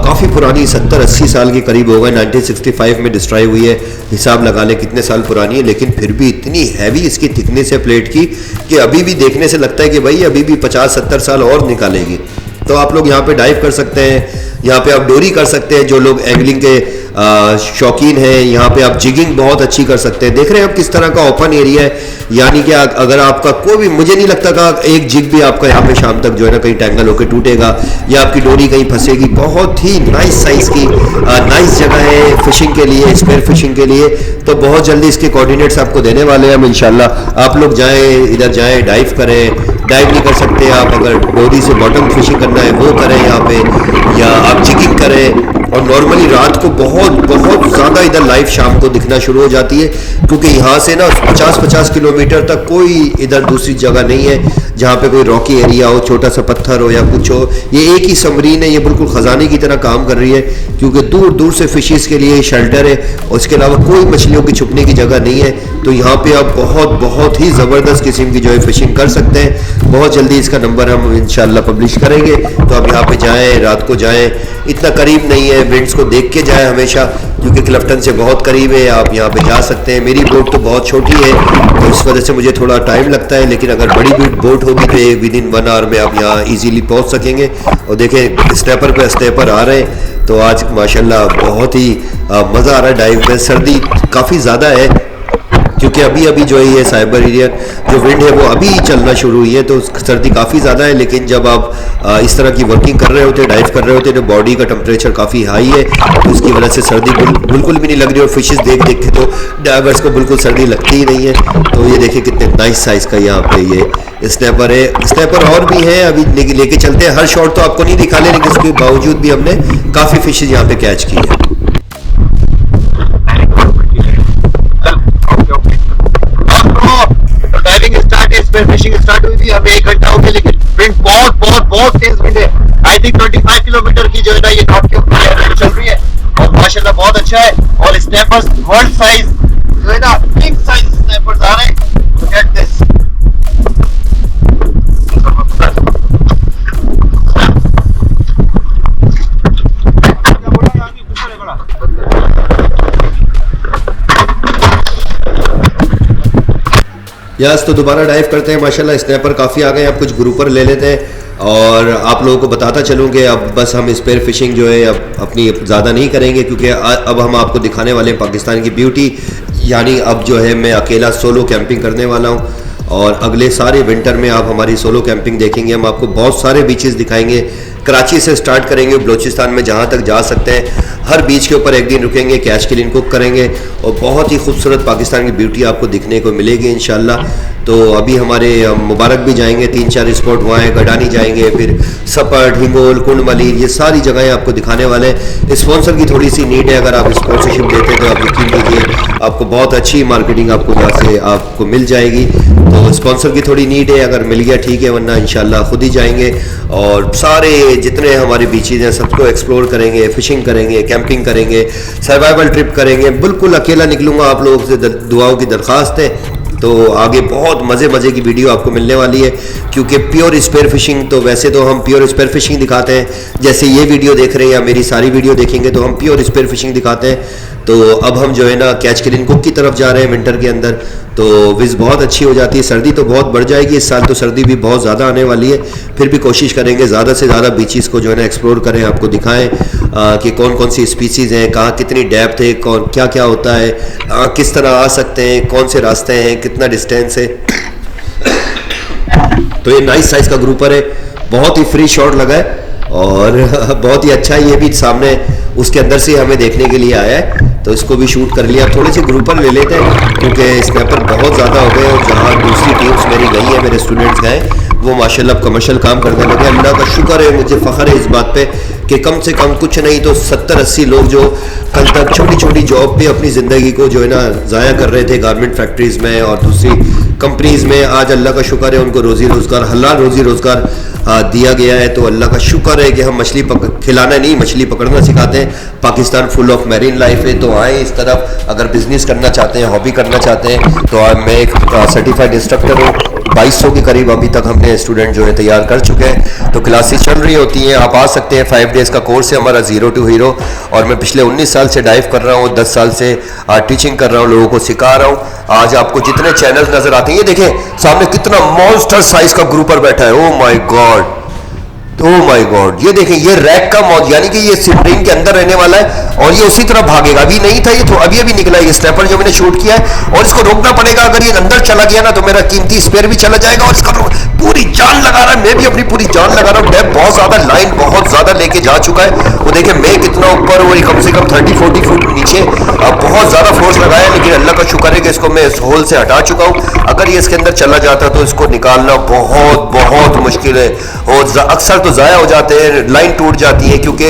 काफ़ी पुरानी 70-80 साल के करीब हो गए, 1965 में डिस्ट्रॉय हुई है। हिसाब लगा लें कितने साल पुरानी है, लेकिन फिर भी इतनी हैवी इसकी थिकनेस है प्लेट की कि अभी भी देखने से लगता है कि भाई अभी भी 50-70 साल और निकालेगी। तो आप लोग यहाँ पे डाइव कर सकते हैं, यहाँ पे आप डोरी कर सकते हैं, जो लोग एंगलिंग के शौकीन हैं। यहाँ पे आप जिगिंग बहुत अच्छी कर सकते हैं। देख रहे हैं आप किस तरह का ओपन एरिया है, यानी कि अगर आपका कोई भी, मुझे नहीं लगता कि एक जिग भी आपका यहाँ पे शाम तक जो है ना कहीं टैंगल होकर टूटेगा या आपकी डोरी कहीं फंसेगी। बहुत ही नाइस साइज़ की नाइस जगह है फिशिंग के लिए, स्पेयर फिशिंग के लिए। तो बहुत जल्दी इसके कोऑर्डिनेट्स आपको देने वाले हैं हम इंशाल्लाह। आप लोग जाएँ, इधर जाएँ, डाइव करें। डाइव नहीं कर सकते आप, अगर डोरी से बॉटम फिशिंग करना है वो करें यहाँ पे, या आप जिगिंग करें। और नॉर्मली रात को बहुत ज़्यादा इधर लाइव शाम को दिखना शुरू हो जाती है, क्योंकि यहाँ से ना 50-50 किलोमीटर तक कोई इधर दूसरी जगह नहीं है जहाँ पे कोई रॉकी एरिया हो, छोटा सा पत्थर हो या कुछ हो। ये एक ही सबमरीन है, ये बिल्कुल ख़जाने की तरह काम कर रही है, क्योंकि दूर दूर से फिशेस के लिए शेल्टर है, और इसके अलावा कोई मछलियों की छुपने की जगह नहीं है। तो यहाँ पे आप बहुत ही ज़बरदस्त किस्म की जो है फिशिंग कर सकते हैं। बहुत जल्दी इसका नंबर हम इंशाल्लाह पब्लिश करेंगे। तो आप यहाँ पे जाएँ, रात को जाएँ, इतना करीब नहीं है, विंड्स को देख के जाएँ हमेशा, क्योंकि क्लिफ्टन से बहुत करीब है। आप यहाँ पे जा सकते हैं। मेरी बोट तो बहुत छोटी है, तो इस वजह से मुझे थोड़ा टाइम लगता है, लेकिन अगर बड़ी बोट होगी तो विदिन 1 आवर में आप यहाँ इजीली पहुँच सकेंगे। और देखें स्नैपर पे स्नैपर आ रहे हैं। तो आज माशाल्लाह बहुत ही मज़ा आ रहा है डाइव में। सर्दी काफ़ी ज़्यादा है, क्योंकि अभी जो है ये साइबेरियन जो विंड है वो अभी चलना शुरू हुई है, तो सर्दी काफ़ी ज़्यादा है। लेकिन जब आप इस तरह की वर्किंग कर रहे होते हैं, डाइव कर रहे होते हैं, तो बॉडी का टेम्परेचर काफ़ी हाई है, तो उसकी वजह से सर्दी बिल्कुल भी नहीं लग रही। और फिशेस देख के तो डाइवर्स को बिल्कुल सर्दी लगती ही नहीं है। तो ये देखिए कितने नाइस साइज़ का यहाँ पे ये स्नैपर है। स्नैपर और भी है, अभी लेके चलते हैं। हर शॉट तो आपको नहीं दिखा ले, लेकिन उसके बावजूद भी हमने काफ़ी फिशेज यहाँ पे कैच की है। फिशिंग स्टार्ट हुई थी, हमें 1 घंटा हो गया, लेकिन विंड बहुत तेज विंड है। आई थिंक 25 किलोमीटर की जो है ना ये नॉट के ऊपर चल रही है, और माशाल्लाह बहुत अच्छा है। और स्नैपर्स वर्ल्ड साइज जो है ना, बिग साइज स्नैपर्स आ रहे हैं। गेट दिस, यस, तो दोबारा डाइव करते हैं। माशाल्लाह स्नैपर काफ़ी आ गए, अब कुछ ग्रुपर ले लेते हैं और आप लोगों को बताता चलूँ कि अब बस हम स्पेयर फिशिंग जो है अब अपनी ज़्यादा नहीं करेंगे, क्योंकि अब हम आपको दिखाने वाले हैं पाकिस्तान की ब्यूटी। यानी अब जो है मैं अकेला सोलो कैंपिंग करने वाला हूँ और अगले सारे विंटर में आप हमारी सोलो कैंपिंग देखेंगे। हम आपको बहुत सारे बीचेस दिखाएंगे, कराची से स्टार्ट करेंगे बलूचिस्तान में जहाँ तक जा सकते हैं। हर बीच के ऊपर एक दिन रुकेंगे, कैच क्लीन कुक करेंगे और बहुत ही खूबसूरत पाकिस्तान की ब्यूटी आपको दिखने को मिलेगी इंशाल्लाह। तो अभी हमारे मुबारक भी जाएंगे, 3-4 स्पॉट वहाँ है, गडानी जाएंगे, फिर सपट, हिंगोल, कुंड मलीर, ये सारी जगहें आपको दिखाने वाले हैं। स्पॉन्सर की थोड़ी सी नीड है, अगर आप स्पॉन्सरशिप देते हैं तो आप यकीन कीजिए आपको बहुत अच्छी मार्केटिंग आपको यहाँ से आपको मिल जाएगी। तो स्पॉन्सर की थोड़ी नीड है, अगर मिल गया ठीक है, वरना इंशाल्लाह खुद ही जाएंगे और सारे जितने हमारे बीचेज हैं सबको एक्सप्लोर करेंगे, फिशिंग करेंगे, कैंपिंग करेंगे, सर्वाइवल ट्रिप करेंगे। बिल्कुल अकेला निकलूँगा, आप लोगों से दुआओं की दरख्वास्त है। तो आगे बहुत मज़े की वीडियो आपको मिलने वाली है, क्योंकि प्योर स्पेयर फिशिंग, तो वैसे तो हम प्योर स्पेयर फिशिंग दिखाते हैं, जैसे ये वीडियो देख रहे हैं या मेरी सारी वीडियो देखेंगे तो हम प्योर स्पेयर फिशिंग दिखाते हैं। तो अब हम जो है ना कैच क्लीन कुक की तरफ जा रहे हैं विंटर के अंदर, तो विज़ बहुत अच्छी हो जाती है। सर्दी तो बहुत बढ़ जाएगी इस साल, तो सर्दी भी बहुत ज़्यादा आने वाली है। फिर भी कोशिश करेंगे ज़्यादा से ज़्यादा बीचेस को जो है ना एक्सप्लोर करें, आपको दिखाएं कि कौन कौन सी स्पीसीज़ हैं, कहाँ कितनी डेप्थ है, कौन क्या क्या होता है, किस तरह आ सकते हैं, कौन से रास्ते हैं, कितना डिस्टेंस है। तो ये नाइस साइज़ का ग्रुपर है, बहुत ही फ्री शॉट लगा है और बहुत ही अच्छा है। ये भी सामने उसके अंदर से हमें देखने के लिए आया है, तो इसको भी शूट कर लिया। थोड़े से ग्रुपर ले लेते हैं क्योंकि स्नैपर बहुत ज़्यादा हो गए और जहाँ दूसरी टीम्स मेरी गई है, मेरे स्टूडेंट्स गए, वो माशाल्लाह कमर्शियल काम करने लगे। अल्लाह का शुक्र है, मुझे फ़ख्र है इस बात पे कि कम से कम कुछ नहीं तो 70-80 लोग जो कल तक छोटी छोटी जॉब पे अपनी ज़िंदगी को जो है ना ज़ाया कर रहे थे गारमेंट फैक्ट्रीज़ में और दूसरी कंपनीज़ में, आज अल्लाह का शुक्र है उनको रोज़ी रोज़गार, हलाल रोज़ी रोज़गार दिया गया है। तो अल्लाह का शुक्र है कि हम मछली खिलाना नहीं, मछली पकड़ना सिखाते हैं। Pakistan full of marine life है, तो आए इस तरफ। अगर बिजनेस करना चाहते हैं, हॉबी करना चाहते हैं, तो मैं एक सर्टिफाइड इंस्ट्रक्टर हूँ। 2200 के करीब अभी तक हमने स्टूडेंट जो है तैयार कर चुके हैं। तो क्लासेस चल रही होती हैं, आप आ सकते हैं। 5 डेज़ का कोर्स है हमारा, ज़ीरो टू हीरो। और मैं पिछले 19 साल से डाइव कर रहा हूँ, 10 साल से टीचिंग कर रहा हूँ, लोगों को सिखा रहा हूँ। आज आपको जितने चैनल्स नजर आते हैं, ये देखें सामने कितना मॉन्स्टर साइज का ग्रुपर बैठा है। Oh my God, oh my God, ये देखें, ये रैक का मौज, यानी कि ये सिमरिंग के अंदर रहने वाला है और ये उसी तरह भागेगा। अभी नहीं था ये, तो अभी अभी निकला ये स्नैपर जो मैंने शूट किया है, और इसको रोकना पड़ेगा। अगर ये अंदर चला गया ना तो मेरा कीमती स्पेयर भी चला जाएगा। और इसका पूरी जान लगा रहा है, मैं भी अपनी पूरी जान लगा रहा हूँ। डेप्थ बहुत ज्यादा, लाइन बहुत ज्यादा लेके जा चुका है। वो देखें मैं कितना ऊपर, वो कम से कम 30-40 फुट नीचे। अब बहुत ज्यादा फोर्स लगाया, लेकिन अल्लाह का शुक्र है कि इसको मैं इस होल से हटा चुका हूँ। अगर ये इसके अंदर चला जाता तो इसको निकालना बहुत बहुत मुश्किल है और अक्सर तो ज़ाया हो जाते हैं, लाइन टूट जाती है, क्योंकि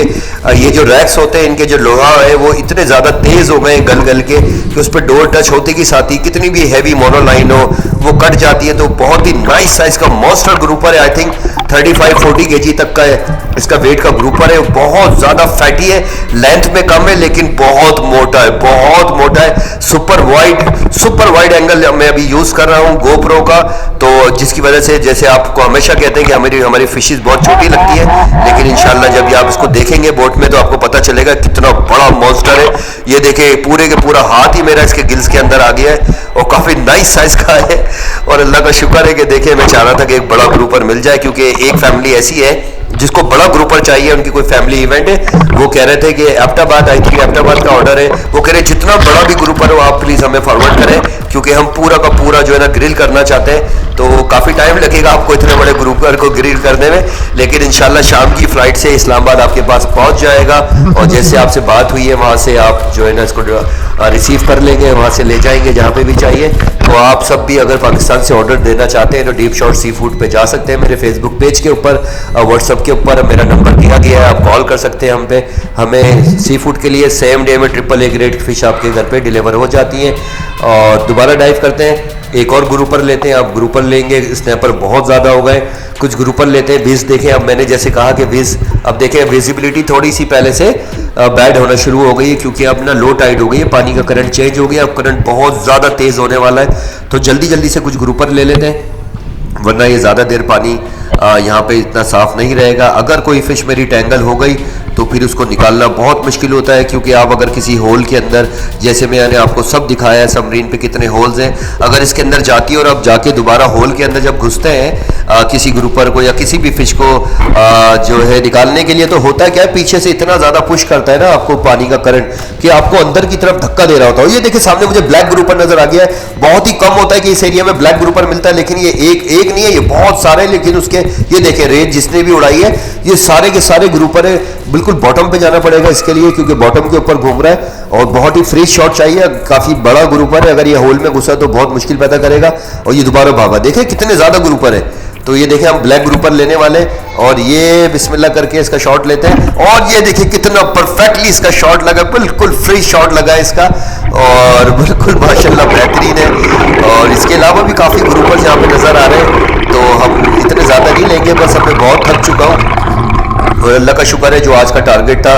ये जो रैक्स होते हैं इनके जो लोहा है वो इतने ज़्यादा तेज़ हो गए गल गल के कि उस पर डोर टच होते के साथ ही कितनी भी हैवी मोनोलाइन हो वो कट जाती है। तो बहुत ही नाइस साइज का मॉन्स्टर ग्रुपर है, आई थिंक 35-40 kg तक का है इसका वेट का ग्रुपर है। बहुत ज़्यादा फैटी है, लेंथ में कम है लेकिन बहुत मोटा है, बहुत मोटा है। सुपर वाइड एंगल मैं अभी यूज़ कर रहा हूँ गोप्रो का, तो जिसकी वजह से जैसे आपको हमेशा कहते हैं कि हमारी फिशेस बहुत छोटी लगती है, लेकिन इंशाल्लाह जब आप इसको देखेंगे बोट में तो आपको पता चलेगा कितना बड़ा मॉन्स्टर है। ये देखें पूरे के पूरा हाथ ही मेरा इसके गिल्स के अंदर आ गया है और काफ़ी नाइस साइज का है। और अल्लाह का शुक्र है कि देखें, मैं चाह रहा था कि एक बड़ा ग्रुपर मिल जाए, क्योंकि एक फैमिली ऐसी है जिसको बड़ा ग्रुपर चाहिए। उनकी कोई फैमिली इवेंट है, वो कह रहे थे कि एबटाबाद, आई थिंक एबटाबाद का ऑर्डर है, वो कह रहे जितना बड़ा भी ग्रुपर हो आप प्लीज़ हमें फॉरवर्ड करें, क्योंकि हम पूरा का पूरा जो है ना ग्रिल करना चाहते हैं। तो काफ़ी टाइम लगेगा आपको इतने बड़े ग्रुपर को ग्रिल करने में, लेकिन इंशाल्लाह शाम की फ़्लाइट से इस्लामाबाद आपके पास पहुंच जाएगा। और जैसे आपसे बात हुई है वहाँ से आप जो है ना इसको रिसीव कर लेंगे, वहाँ से ले जाएंगे जहाँ पे भी चाहिए। तो आप सब भी अगर पाकिस्तान से ऑर्डर देना चाहते हैं तो डीप शॉट सी फूड पे जा सकते हैं। मेरे फेसबुक पेज के ऊपर, व्हाट्सअप के ऊपर मेरा नंबर दिया गया है, आप कॉल कर सकते हैं हम पे। हमें सी फूड के लिए सेम डे में AAA ग्रेड फिश आपके घर पे डिलीवर हो जाती हैं। और दोबारा डाइव करते हैं, एक और ग्रुपर लेते हैं। अब ग्रुपर लेंगे, स्नैपर बहुत ज़्यादा हो गए, कुछ ग्रुपर लेते हैं। विज़ देखें, अब मैंने जैसे कहा कि विज़, अब देखें विजिबिलिटी थोड़ी सी पहले से बैड होना शुरू हो गई है, क्योंकि अब ना लो टाइड हो गई है, पानी का करंट चेंज हो गया, अब करंट बहुत ज़्यादा तेज़ होने वाला है। तो जल्दी से कुछ ग्रुपर ले लेते हैं, वरना ये ज़्यादा देर पानी यहाँ पे इतना साफ़ नहीं रहेगा। अगर कोई फ़िश मेरी टैंगल हो गई तो फिर उसको निकालना बहुत मुश्किल होता है, क्योंकि आप अगर किसी होल के अंदर, जैसे मैंने आपको सब दिखाया है सबमरीन पे कितने होल्स हैं, अगर इसके अंदर जाती है और आप जाके दोबारा होल के अंदर जब घुसते हैं किसी ग्रुपर को या किसी भी फिश को जो है निकालने के लिए, तो होता क्या है, पीछे से इतना ज़्यादा पुश करता है ना आपको पानी का करंट कि आपको अंदर की तरफ धक्का दे रहा होता है। ये देखिए सामने मुझे ब्लैक ग्रुपर नजर आ गया है। बहुत ही कम होता है कि इस एरिया में ब्लैक ग्रुपर मिलता है, लेकिन ये एक नहीं है, ये बहुत सारे। लेकिन उसके ये देखिए रेत जिसने भी उड़ाई है, ये सारे के सारे ग्रुपर है। बिल्कुल बॉटम पे जाना पड़ेगा इसके लिए, क्योंकि बॉटम के ऊपर घूम रहा है और बहुत ही फ्री शॉट चाहिए। काफी बड़ा ग्रुपर है, अगर ये होल में घुसा तो बहुत मुश्किल पैदा करेगा। और ये दोबारा भागा, देखिए कितने ज्यादा ग्रुपर है। तो ये देखिए हम ब्लैक ग्रुपर लेने वाले और ये बिस्मिल्लाह करके इसका शॉट लेते हैं। और ये देखिए कितना परफेक्टली इसका शॉट लगा, बिल्कुल फ्री शॉट लगा इसका और बिल्कुल माशाल्लाह बेहतरीन है। और इसके अलावा भी काफ़ी ग्रुपर्स यहाँ पे नज़र आ रहे हैं, तो हम इतने ज़्यादा नहीं लेंगे, बस अब मैं बहुत थक चुका हूँ और अल्लाह का शुक्र है जो आज का टारगेट था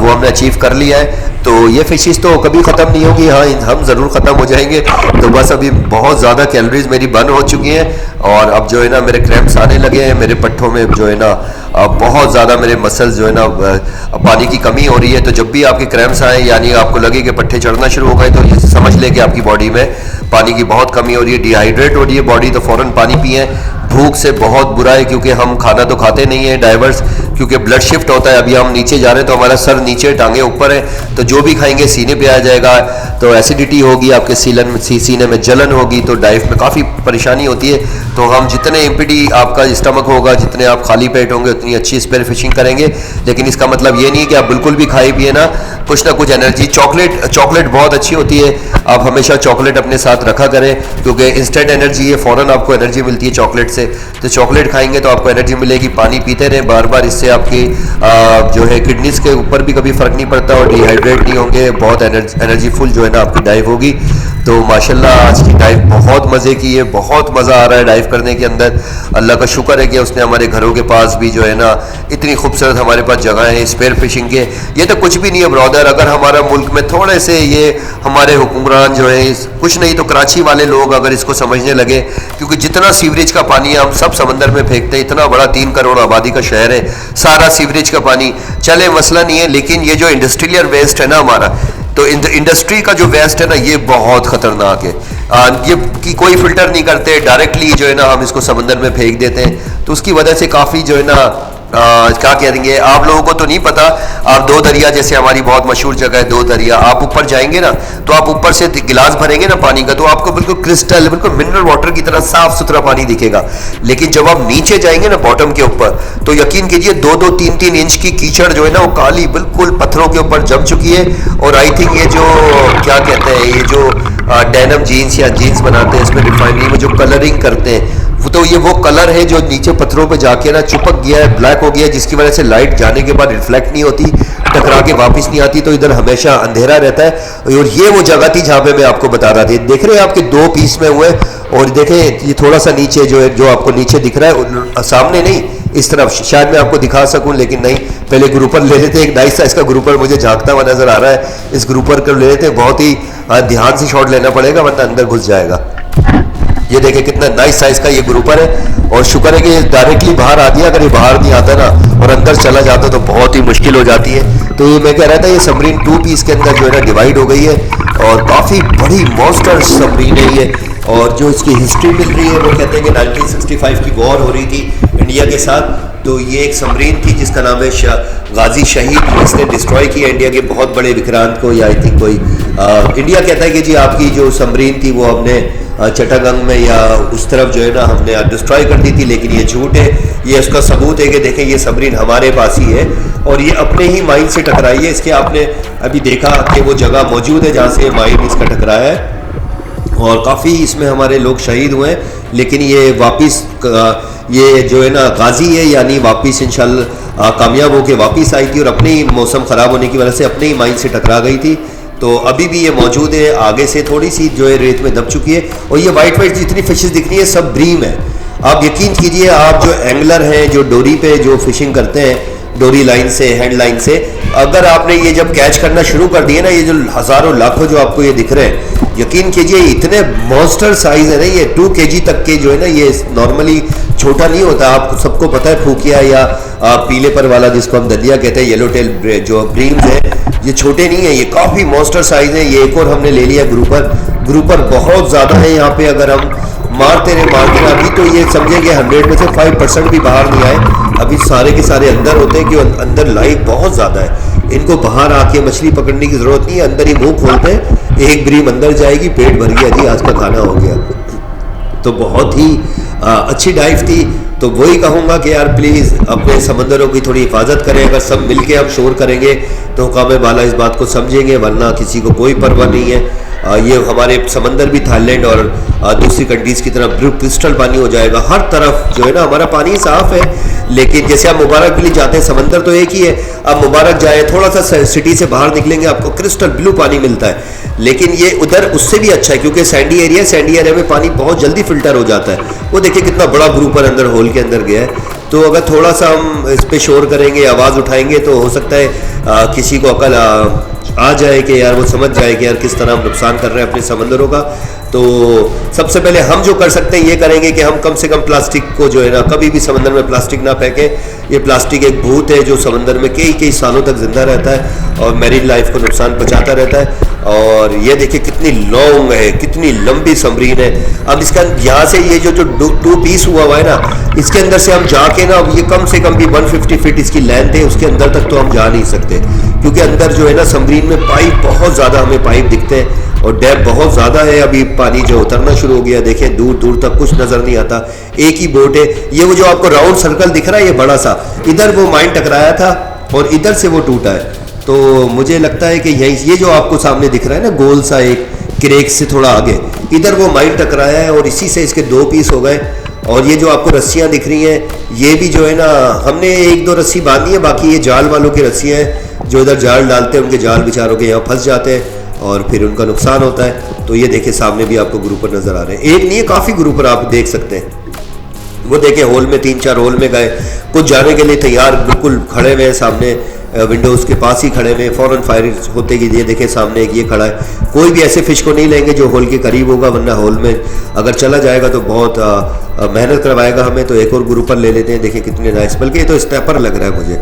वो हमने अचीव कर लिया है। तो ये फिशेस तो कभी ख़त्म नहीं होगी, हाँ हम ज़रूर ख़त्म हो जाएंगे। तो बस अभी बहुत ज़्यादा कैलोरीज मेरी बर्न हो चुकी हैं और अब जो है ना मेरे क्रैम्प्स आने लगे हैं, मेरे पट्ठों में जो है ना बहुत ज़्यादा मेरे मसल्स जो है ना पानी की कमी हो रही है। तो जब भी आपके क्रैम्प्स आए यानी आपको लगे कि पट्ठे चढ़ना शुरू हो गए, तो ये समझ लें कि आपकी बॉडी में पानी की बहुत कमी हो रही है, डिहाइड्रेट हो रही है बॉडी। तो फ़ौरन पानी पिएं। भूख से बहुत बुरा है, क्योंकि हम खाना तो खाते नहीं है डाइवर्स, क्योंकि ब्लड शिफ्ट होता है। अभी हम नीचे जा रहे हैं तो हमारा सर नीचे, टांगे ऊपर है, तो जो भी खाएंगे सीने पे आ जाएगा, तो एसिडिटी होगी, आपके सीने में जलन होगी, तो डाइट में काफ़ी परेशानी होती है। तो हम जितने एम्प्टी आपका स्टमक होगा, जितने आप खाली पेट होंगे, उतनी अच्छी स्पेयर फिशिंग करेंगे। लेकिन इसका मतलब ये नहीं कि आप बिल्कुल भी खाए पिए ना, कुछ ना कुछ एनर्जी। चॉकलेट बहुत अच्छी होती है, आप हमेशा चॉकलेट अपने साथ रखा करें, क्योंकि इंस्टेंट एनर्जी है, फ़ौरन आपको एनर्जी मिलती है चॉकलेट से। तो चॉकलेट खाएंगे तो आपको एनर्जी मिलेगी। पानी पीते रहें बार बार, इससे आपकी जो है किडनीज के ऊपर भी कभी फ़र्क नहीं पड़ता और डिहाइड्रेट नहीं होंगे, बहुत एनर्जीफुल जो है ना आपकी डाइव होगी। तो माशाल्लाह आज की डाइव बहुत मज़े की है, बहुत मज़ा आ रहा है डाइव करने के अंदर। अल्लाह का शुक्र है कि उसने हमारे घरों के पास भी जो है ना इतनी खूबसूरत हमारे पास जगह है स्पेयर फिशिंग के। ये तो कुछ भी नहीं है ब्रदर, अगर हमारा मुल्क में थोड़े से ये हमारे हुक्मरान जो है, कुछ नहीं तो कराची वाले लोग अगर इसको समझने लगे, क्योंकि जितना सीवरेज का पानी है हम सब समंदर में फेंकते हैं, इतना बड़ा 3 करोड़ आबादी का शहर है, सारा सीवरेज का पानी चले मसला नहीं है। लेकिन ये जो इंडस्ट्रियल वेस्ट है ना हमारा, तो इंडस्ट्री का जो वेस्ट है ना, ये बहुत ख़तरनाक है। ये कि कोई फिल्टर नहीं करते, डायरेक्टली जो है ना हम इसको समंदर में फेंक देते हैं। तो उसकी वजह से काफ़ी जो है ना क्या कह देंगे, आप लोगों को तो नहीं पता। आप दो दरिया, जैसे हमारी बहुत मशहूर जगह है दो दरिया, आप ऊपर जाएंगे ना तो आप ऊपर से गिलास भरेंगे ना पानी का, तो आपको बिल्कुल क्रिस्टल, बिल्कुल मिनरल वाटर की तरह साफ सुथरा पानी दिखेगा। लेकिन जब आप नीचे जाएंगे ना बॉटम के ऊपर, तो यकीन कीजिए 2-2, 3-3 इंच की कीचड़ जो है ना वो काली बिल्कुल पत्थरों के ऊपर जम चुकी है। और आई थिंक ये जो क्या कहते हैं, ये जो डेनिम जीन्स या जीन्स बनाते हैं इसमें रिफाइनरी में जो कलरिंग करते हैं, तो ये वो कलर है जो नीचे पत्थरों पे जाके ना चिपक गया है, ब्लैक हो गया है, जिसकी वजह से लाइट जाने के बाद रिफ्लेक्ट नहीं होती, टकरा के वापस नहीं आती, तो इधर हमेशा अंधेरा रहता है। और ये वो जगह थी जहाँ पे मैं आपको बता रहा था। देख रहे हैं आपके 2 पीस में हुए, और देखें ये थोड़ा सा नीचे जो है, जो आपको नीचे दिख रहा है, सामने नहीं इस तरफ, शायद मैं आपको दिखा सकूं लेकिन नहीं। पहले ग्रुपर ले लेते हैं, एक नाइस साइज का ग्रुपर मुझे झांकता हुआ नजर आ रहा है, इस ग्रुपर को ले लेते हैं। बहुत ही ध्यान से शॉट लेना पड़ेगा वरना अंदर घुस जाएगा। ये देखें कितना नाइस साइज का ये ग्रुपर है, और शुक्र है कि ये डायरेक्टली बाहर आ दिया। अगर ये बाहर नहीं आता ना और अंदर चला जाता तो बहुत ही मुश्किल हो जाती है। तो ये मैं कह रहा था, ये सबमरीन 2 पीस के अंदर जो है ना डिवाइड हो गई है, और काफ़ी बड़ी मॉन्स्टर सबमरीन है ये। और जो इसकी हिस्ट्री मिल रही है, वो कहते हैं कि 1965 की वॉर हो रही थी इंडिया के साथ, तो ये एक सबमरीन थी जिसका नाम है गाजी शहीद, इसने डिस्ट्रॉय किया इंडिया के बहुत बड़े विक्रांत को, या आई थिंक कोई इंडिया कहता है कि जी आपकी जो सबमरीन थी वो हमने चट्टागंग में या उस तरफ जो है ना हमने डिस्ट्रॉय कर दी थी, लेकिन ये झूठ है। ये उसका सबूत है कि देखें ये सबमरीन हमारे पास ही है, और ये अपने ही माइन से टकराई है। इसके आपने अभी देखा कि वो जगह मौजूद है जहाँ से माइन इसका टकराया है, और काफ़ी इसमें हमारे लोग शहीद हुए हैं। लेकिन ये वापस ये जो है ना गाजी है, यानी वापस इंशाल्लाह कामयाब होकर वापस आई थी, और अपने ही मौसम ख़राब होने की वजह से अपने ही माइन से टकरा गई थी। तो अभी भी ये मौजूद है, आगे से थोड़ी सी जो है रेत में दब चुकी है। और ये वाइट जितनी फिशेस दिख रही है सब ब्रीम है। आप यकीन कीजिए, आप जो एंगलर हैं, जो डोरी पे जो फिशिंग करते हैं, डोरी लाइन से, हैंड लाइन से। अगर आपने ये जब कैच करना शुरू कर दिए ना, ये जो हज़ारों लाखों जो आपको ये दिख रहे हैं, यकीन कीजिए इतने मॉन्स्टर साइज है ना, ये 2 kg तक के जो है ना, ये नॉर्मली छोटा नहीं होता। आपको सबको पता है फूकिया या पीले पर वाला जिसको हम दलिया कहते हैं, येलो टेल जो ब्रीम्स है, ये छोटे नहीं है, ये काफ़ी मॉन्स्टर साइज है। ये एक और हमने ले लिया ग्रुपर बहुत ज़्यादा है यहाँ पे। अगर हम मारते रहे अभी तो ये समझेंगे 100 में से 5% भी बाहर नहीं आए। अभी सारे के सारे अंदर होते हैं कि अंदर लाइफ बहुत ज़्यादा है। इनको बाहर आके मछली पकड़ने की ज़रूरत नहीं है, अंदर ही मुंह खोलते हैं, एक ब्रीम अंदर जाएगी, पेट भर गया जी, आज का खाना हो गया। तो बहुत ही अच्छी डाइव थी। तो वही कहूँगा कि यार प्लीज़ अपने समंदरों की थोड़ी हिफाजत करें। अगर सब मिलके हम शोर करेंगे तो हुकाम बाला इस बात को समझेंगे, वरना किसी को कोई परवाह नहीं है। ये हमारे समंदर भी थाईलैंड और दूसरी कंट्रीज की तरफ ब्लू क्रिस्टल पानी हो जाएगा। हर तरफ जो है ना, हमारा पानी साफ है, लेकिन जैसे आप मुबारक के लिए जाते हैं, समंदर तो एक ही है। आप मुबारक जाए, थोड़ा सा सिटी से बाहर निकलेंगे, आपको क्रिस्टल ब्लू पानी मिलता है। लेकिन ये उधर उससे भी अच्छा है, क्योंकि सैंडी एरिया में पानी बहुत जल्दी फिल्टर हो जाता है। वो देखिए कितना बड़ा ग्रुपर अंदर होल के अंदर गया है। तो अगर थोड़ा सा हम इस पे शोर करेंगे, आवाज़ उठाएंगे, तो हो सकता है किसी को अकल आ जाए कि यार वो समझ जाए कि यार किस तरह हम नुकसान कर रहे हैं अपने समंदरों का। तो सबसे पहले हम जो कर सकते हैं ये करेंगे कि हम कम से कम प्लास्टिक को जो है ना, कभी भी समंदर में प्लास्टिक ना फेंकें। ये प्लास्टिक एक भूत है जो समंदर में कई सालों तक जिंदा रहता है और मैरीन लाइफ को नुकसान पहुंचाता रहता है। और ये देखिए कितनी लॉन्ग है, कितनी लंबी सबमरीन है। अब इसका यहाँ से ये जो 2 पीस हुआ है ना, इसके अंदर से हम जाके ना, अब ये कम से कम भी 150 फीट इसकी लेंथ है, उसके अंदर तक तो हम जा नहीं सकते, क्योंकि अंदर जो है ना सबमरीन में पाइप बहुत ज़्यादा हमें पाइप दिखते हैं और डेप्थ बहुत ज़्यादा है। अभी पानी जो उतरना शुरू हो गया, देखें दूर दूर तक कुछ नज़र नहीं आता, एक ही बोट है। ये वो जो आपको राउंड सर्कल दिख रहा है, ये बड़ा सा, इधर वो माइन टकराया था और इधर से वो टूटा है। तो मुझे लगता है कि यही ये जो आपको सामने दिख रहा है ना, गोल सा एक क्रेक से थोड़ा आगे, इधर वो माइन टकराया है और इसी से इसके 2 पीस हो गए। और ये जो आपको रस्सियाँ दिख रही हैं, ये भी जो है ना, हमने 1-2 रस्सी बांधी है, बाकी ये जाल वालों की रस्सियाँ हैं जो इधर जाल डालते हैं, उनके जाल बेचारों के यहाँ फंस जाते हैं और फिर उनका नुकसान होता है। तो ये देखिए सामने भी आपको ग्रुपर नज़र आ रहे हैं, एक नहीं है काफ़ी ग्रुपर आप देख सकते हैं। वो देखें होल में 3-4 होल में गए, कुछ जाने के लिए तैयार बिल्कुल खड़े हुए हैं, सामने विंडोज़ के पास ही खड़े हुए, फ़ौरन फायर होते कि ये देखें सामने एक ये खड़ा है। कोई भी ऐसे फ़िश को नहीं लेंगे जो होल के करीब होगा, वरना होल में अगर चला जाएगा तो बहुत मेहनत करवाएगा हमें। तो एक और ग्रुपर ले लेते हैं, देखें कितने नाइस, बल्कि ये तो स्नैपर लग रहा है मुझे।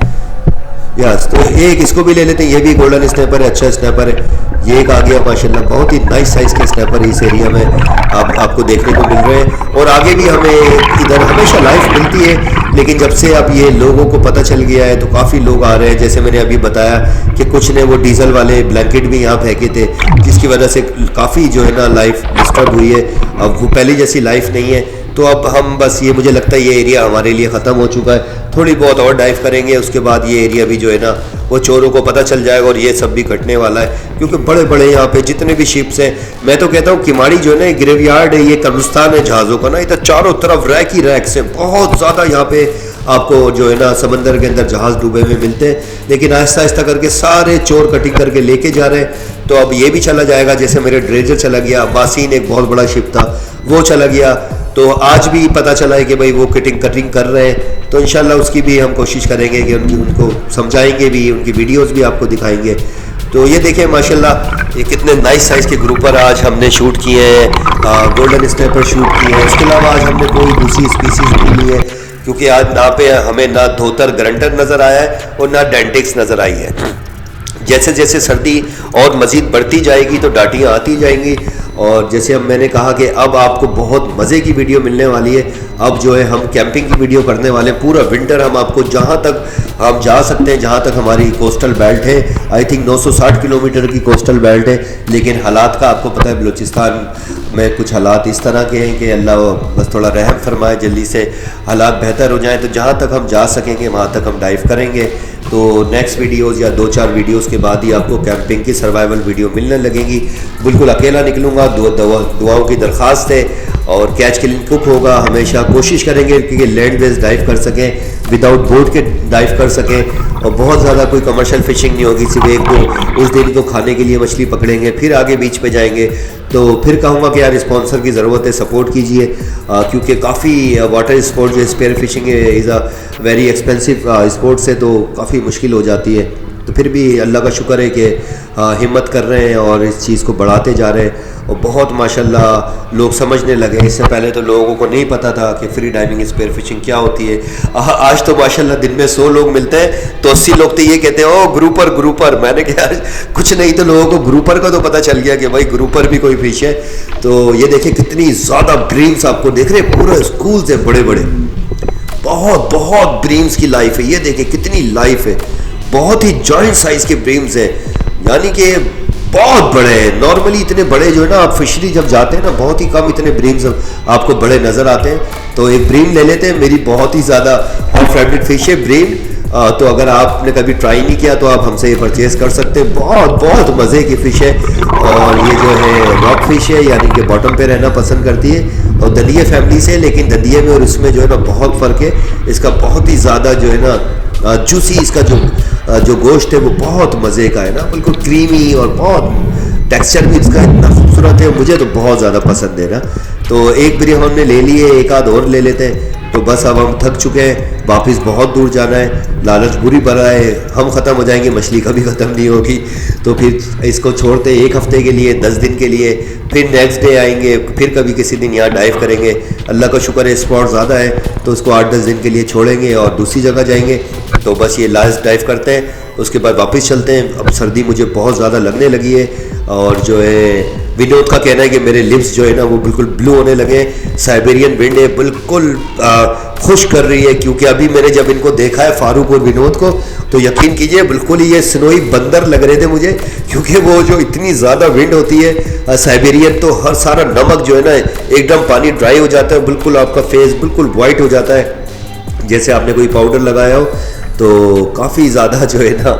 यस, तो एक इसको भी ले लेते हैं, ये भी गोल्डन स्नैपर है, अच्छा स्नैपर है। ये एक आ गया माशाल्लाह, बहुत ही नाइस साइज़ के स्नैपर इस एरिया में आपको देखने को मिल रहे हैं। और आगे भी हमें इधर हमेशा लाइफ मिलती है, लेकिन जब से अब ये लोगों को पता चल गया है तो काफ़ी लोग आ रहे हैं। जैसे मैंने अभी बताया कि कुछ ने वो डीजल वाले ब्लैंकेट भी यहाँ फेंके थे, जिसकी वजह से काफ़ी जो है ना लाइफ डिस्टर्ब हुई है। अब वो पहले जैसी लाइफ नहीं है। तो अब हम बस ये, मुझे लगता है ये एरिया हमारे लिए ख़त्म हो चुका है। थोड़ी बहुत और डाइव करेंगे, उसके बाद ये एरिया भी जो है ना वो चोरों को पता चल जाएगा और ये सब भी कटने वाला है, क्योंकि बड़े बड़े यहाँ पे जितने भी शिप्स हैं, मैं तो कहता हूँ किमाड़ी जो है ना ग्रेवयार्ड है, ये कब्रिस्तान है जहाज़ों का ना। इधर चारों तरफ रैक ही रैक्स हैं, बहुत ज़्यादा यहाँ पे आपको जो है ना समंदर के अंदर जहाज़ डूबे हुए मिलते हैं। लेकिन आहिस्ता आहिस्ता करके सारे चोर कटिंग करके लेके जा रहे हैं। तो अब ये भी चला जाएगा, जैसे मेरे ड्रेजर चला गया, बासीन एक बहुत बड़ा शिप था वो चला गया। तो आज भी पता चला है कि भाई वो कटिंग कर रहे हैं। तो इंशाल्लाह उसकी भी हम कोशिश करेंगे कि उनको समझाएंगे भी, उनकी वीडियोस भी आपको दिखाएंगे। तो ये देखें माशाल्लाह ये कितने नाइस साइज़ के ग्रुपर आज हमने शूट किए हैं, गोल्डन स्नैपर शूट किए हैं। उसके अलावा आज हमने कोई दूसरी स्पीसीज नहीं ली है, क्योंकि आज ना पे हमें ना धोतर ग्रंटर नज़र आया है और ना डेंटिक्स नज़र आई है। जैसे जैसे सर्दी और मज़ीद बढ़ती जाएगी तो डाटियाँ आती जाएंगी। और जैसे अब मैंने कहा कि अब आपको बहुत मज़े की वीडियो मिलने वाली है। अब जो है हम कैंपिंग की वीडियो करने वाले, पूरा विंटर हम आपको जहाँ तक हम जा सकते हैं, जहाँ तक हमारी कोस्टल बेल्ट है, आई थिंक 960 किलोमीटर की कोस्टल बेल्ट है। लेकिन हालात का आपको पता है बलूचिस्तान में कुछ हालात इस तरह के हैं कि अल्लाह बस थोड़ा रहम फरमाए, जल्दी से हालात बेहतर हो जाएँ। तो जहाँ तक हम जा सकेंगे वहाँ तक हम डाइव करेंगे। तो नेक्स्ट वीडियोज़ या 2-4 वीडियोज़ के बाद ही आपको कैंपिंग की सर्वाइवल वीडियो मिलने लगेंगी। बिल्कुल अकेला निकलूँगा, दुआओं की दरख्वास्त है। और कैच के लिए कुक होगा। हमेशा कोशिश करेंगे कि लैंड बेस्ड डाइव कर सकें, विदाउट बोट के डाइव कर सकें, और बहुत ज़्यादा कोई कमर्शियल फिशिंग नहीं होगी। सिर्फ एक दो उस दिन को खाने के लिए मछली पकड़ेंगे, फिर आगे बीच पे जाएंगे। तो फिर कहूँगा कि यार स्पॉन्सर की ज़रूरत है, सपोर्ट कीजिए, क्योंकि काफ़ी वाटर स्पोर्ट जो spear fishing is a very expensive sports है, तो काफ़ी मुश्किल हो जाती है। तो फिर भी अल्लाह का शुक्र है कि हिम्मत कर रहे हैं और इस चीज़ को बढ़ाते जा रहे हैं, और बहुत माशाल्लाह लोग समझने लगे। इससे पहले तो लोगों को नहीं पता था कि फ्री डाइविंग स्पेयर फिशिंग क्या होती है। आज तो माशाल्लाह दिन में 100 लोग मिलते हैं तो 80 लोग तो ये कहते हैं ओ ग्रुपर। मैंने कहा यार कुछ नहीं, तो लोगों को ग्रुपर का तो पता चल गया कि भाई ग्रुपर भी कोई फिश है। तो ये देखिए कितनी ज़्यादा ब्रीम्स आपको देख रहे हैं, पूरे स्कूल से बड़े बड़े, बहुत ब्रीम्स की लाइफ है। ये देखिए कितनी लाइफ है, बहुत ही जॉइंट साइज के ब्रीम्स हैं, यानी कि बहुत बड़े हैं। नॉर्मली इतने बड़े जो है ना, आप फिशरी जब जाते हैं ना, बहुत ही कम इतने ब्रीम्स आपको बड़े नज़र आते हैं। तो एक ब्रीम ले लेते हैं, मेरी बहुत ही ज़्यादा फेवरेट फिश है ब्रीम। तो अगर आपने कभी ट्राई नहीं किया तो आप हमसे ये परचेज़ कर सकते हैं, बहुत मज़े की फ़िश है। और ये जो है रॉक फिश है, यानी कि बॉटम पे रहना पसंद करती है, और दंदिये फैमिली से। लेकिन दंदिये में और इसमें जो है ना बहुत फ़र्क है। इसका बहुत ही ज़्यादा जो है ना जूसी, इसका जो गोश्त है वो बहुत मज़े का है ना, बिल्कुल क्रीमी, और बहुत टेक्सचर भी इसका इतना खूबसूरत है, मुझे तो बहुत ज़्यादा पसंद है ना। तो एक ब्रीम हमने ले लिए, एक आध और ले लेते हैं। तो बस अब हम थक चुके हैं, वापस बहुत दूर जाना है, लालच बुरी भरा है, हम ख़त्म हो जाएंगे, मछली कभी ख़त्म नहीं होगी। तो फिर इसको छोड़ते 1 हफ़्ते के लिए, 10 दिन के लिए, फिर नेक्स्ट डे आएंगे, फिर कभी किसी दिन यहाँ डाइव करेंगे। अल्लाह का शुक्र है स्पॉट ज़्यादा है, तो उसको 8-10 दिन के लिए छोड़ेंगे और दूसरी जगह जाएंगे। तो बस ये लास्ट डाइव करते हैं, उसके बाद वापस चलते हैं। अब सर्दी मुझे बहुत ज़्यादा लगने लगी है, और जो है विनोद का कहना है कि मेरे लिप्स जो है ना वो बिल्कुल ब्लू होने लगे। साइबेरियन विंड है, बिल्कुल खुश कर रही है, क्योंकि अभी मैंने जब इनको देखा है फारूक और विनोद को, तो यकीन कीजिए बिल्कुल ही ये स्नोई बंदर लग रहे थे मुझे, क्योंकि वो जो इतनी ज़्यादा विंड होती है साइबेरियन, तो हर सारा नमक जो है ना एकदम पानी ड्राई हो जाता है, बिल्कुल आपका फेस बिल्कुल वाइट हो जाता है जैसे आपने कोई पाउडर लगाया हो। तो काफ़ी ज़्यादा जो है ना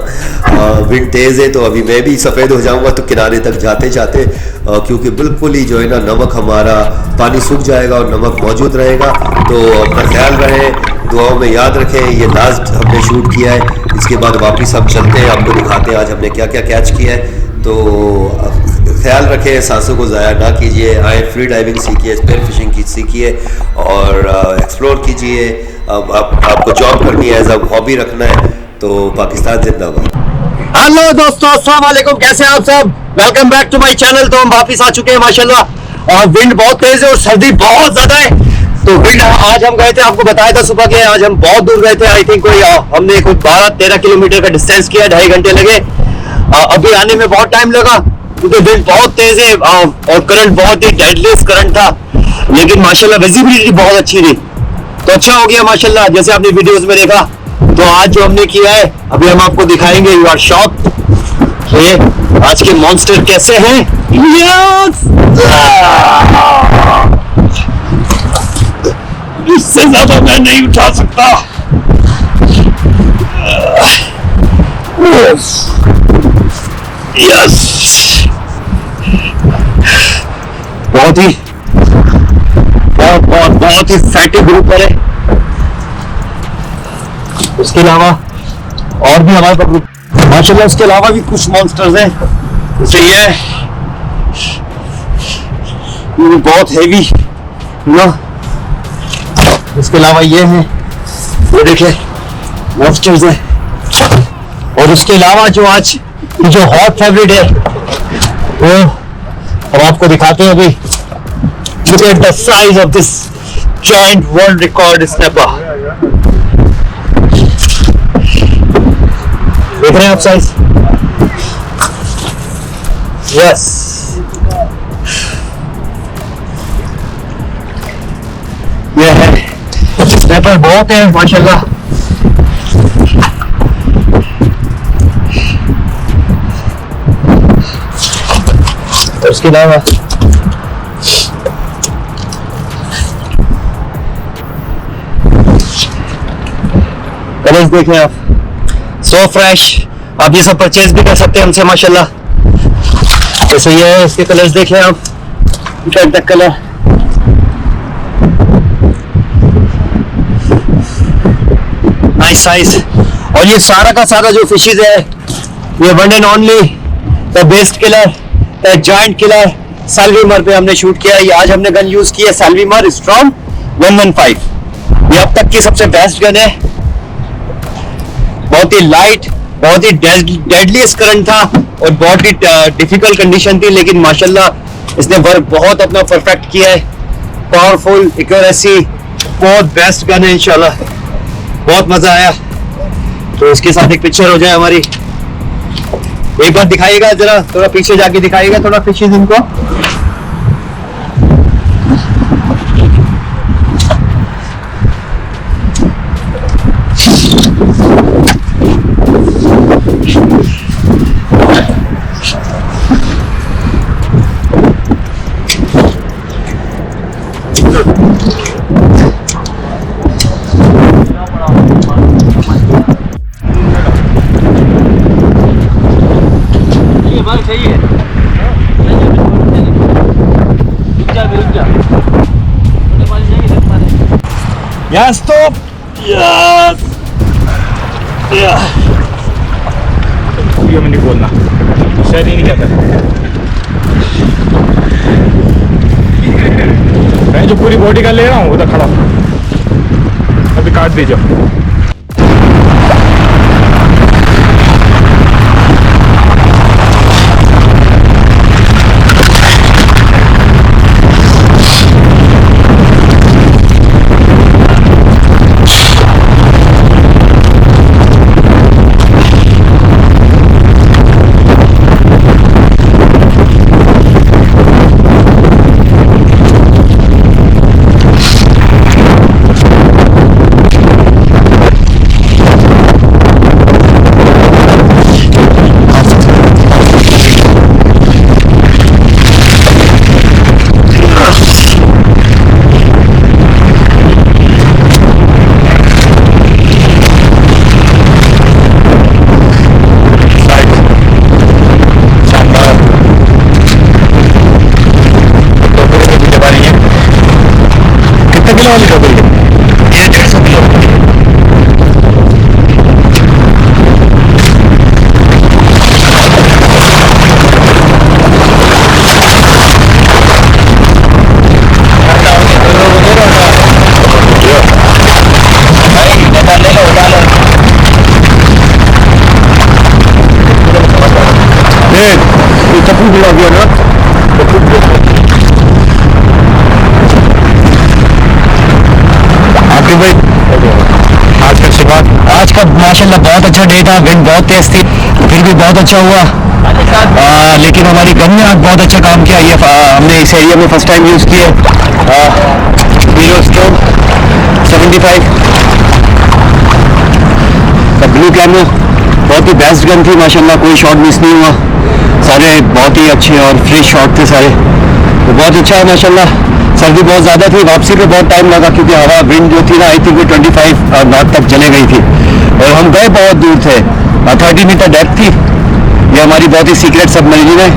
विंड तेज़ है, तो अभी मैं भी सफ़ेद हो जाऊंगा तो किनारे तक जाते जाते, क्योंकि बिल्कुल ही जो है ना नमक, हमारा पानी सूख जाएगा और नमक मौजूद रहेगा। तो अपना ख्याल रहे, दुआओं में याद रखें। ये लास्ट हमने शूट किया है, इसके बाद वापस हम चलते हैं, आपको दिखाते हैं आज हमने क्या क्या कैच किया है। तो ख्याल रखें, सांसों को ज़ाया ना कीजिए, आए फ्री डाइविंग सीखिए, स्पेयर फिशिंग की सीखिए, और एक्सप्लोर कीजिए। अब आपको जॉब करनी है, एज अ हॉबी रखना है, तो पाकिस्तान जिंदाबाद। हेलो दोस्तों, अस्सलाम वालेकुम, कैसे हैं आप सब? Welcome back to my channel. तो हम वापस आ चुके हैं माशाल्लाह, और विंड बहुत तेज है और सर्दी बहुत ज्यादा है। तो विंड आज हम गए थे, आपको बताया था सुबह के, आज हम बहुत दूर गए थे। आई थिंक कोई हमने कुछ 12-13 किलोमीटर का डिस्टेंस किया, 2.5 घंटे लगे। अभी आने में बहुत टाइम लगा, क्योंकि विंड बहुत तेज है और करंट बहुत ही डेडलीस्ट करंट था, लेकिन माशाल्लाह विजिबिलिटी बहुत अच्छी थी, तो अच्छा हो गया माशाल्लाह, जैसे आपने वीडियोस में देखा। तो आज जो हमने किया है अभी हम आपको दिखाएंगे, यू आर शॉक्ड। ये आज के मॉन्स्टर कैसे हैं। यस, इससे ज्यादा मैं नहीं उठा सकता। यस, बहुत ही फैटी ग्रुप है। उसके अलावा और भी हमारे पास माशाल्लाह, उसके अलावा भी कुछ मॉन्स्टर्स हैं। जैसे ये बहुत हेवी ना, इसके अलावा ये है, ये देखिए मॉन्स्टर्स हैं। और उसके अलावा जो आज जो हॉट फेवरेट है वो हम आपको दिखाते हैं अभी। Look at the size of this giant world record snapper. देख रहे हैं आप साइज? यस, ये है स्नैपर, बहुत है माशाल्लाह। उसके अलावा कलर्स देखें आप, सो फ्रेश। आप ये सब परचेज भी कर सकते हैं हमसे माशाल्लाह। जैसे ये है, इसके कलर्स देखें आप, द कलर नाइस साइज। और ये सारा का सारा जो फिशेज है ये one and only the best killer, the giant killer साल्वीमर पे हमने शूट किया है। ये आज हमने गन यूज की है साल्वीमर स्ट्रॉम 115। ये अब तक की सबसे बेस्ट गन है। बहुत ही लाइट, बहुत ही डेडलीस्ट करंट था और बहुत ही डिफिकल्ट कंडीशन थी, लेकिन माशाल्लाह इसने वर्क बहुत अपना परफेक्ट किया है। पावरफुल एक्यूरेसी, बहुत बेस्ट गन है इंशाल्लाह। बहुत मजा आया। तो इसके साथ एक पिक्चर हो जाए हमारी। एक बार दिखाइएगा जरा, थोड़ा पीछे जाके दिखाइएगा थोड़ा फिशेज इनको। सही है। Yes, stop. Yes. Yeah. Video में नहीं बोलना, शेयर ही नहीं कहता। मैं जो पूरी बॉडी का ले रहा हूँ उधर खड़ा, अभी काट दीजिए। किलो वाली डबल ये 150 किलो। चप्पू गिरा दिया ना। भाई आज का माशाल्लाह बहुत अच्छा डे था। विंड बहुत तेज थी, फिर भी बहुत अच्छा हुआ। लेकिन हमारी गन ने आज बहुत अच्छा काम किया। ये हमने इस एरिया में फर्स्ट टाइम यूज़ किए हीरो स्टोन 75 का ब्लू कैमो। बहुत ही बेस्ट गन थी माशाल्लाह, कोई शॉट मिस नहीं हुआ। सारे बहुत ही अच्छे और फ्रेश शॉट थे सारे, तो बहुत अच्छा है माशाल्लाह। सर्दी बहुत ज़्यादा थी, वापसी पे बहुत टाइम लगा क्योंकि हवा विंड जो थी ना आई थिंक वो 25 नॉट तक चले गई थी और हम गए बहुत दूर थे। 30 मीटर डेप्थ थी। ये हमारी बहुत ही सीक्रेट सबमरीन है।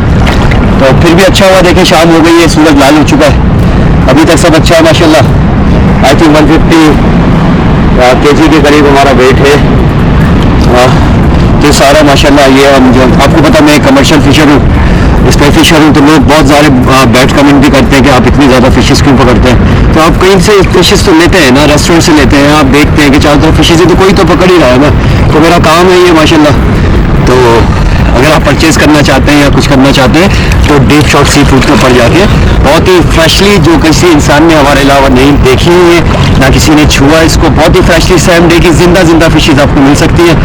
तो फिर भी अच्छा हुआ, देखें शाम हो गई है, सूरज लाल हो चुका है। अभी तक सब अच्छा है माशाल्लाह। आई थिंक 150 kg के करीब हमारा वेट है। तो सारा माशाल्लाह ये हम जो आपको पता मैं कमर्शियल फिशर हूँ, इसमें फिशर हूँ, तो लोग बहुत सारे बैड कमेंट भी करते हैं कि आप इतनी ज़्यादा फिशेस क्यों पकड़ते हैं। तो आप कहीं से फिशेस तो लेते हैं ना, रेस्टोरेंट से लेते हैं, आप देखते हैं कि चारों तरफ फिशेस है तो कोई तो पकड़ ही रहा है ना। तो मेरा काम है ये माशाल्लाह। तो अगर आप परचेज़ करना चाहते हैं या कुछ करना चाहते हैं तो डीप शॉट सी फूड के ऊपर जाके बहुत ही फ्रेशली, जो किसी इंसान ने हमारे अलावा नहीं देखी हुई है ना किसी ने छुआ इसको, बहुत ही फ्रेशली सेम डे की जिंदा फिशेज आपको मिल सकती है।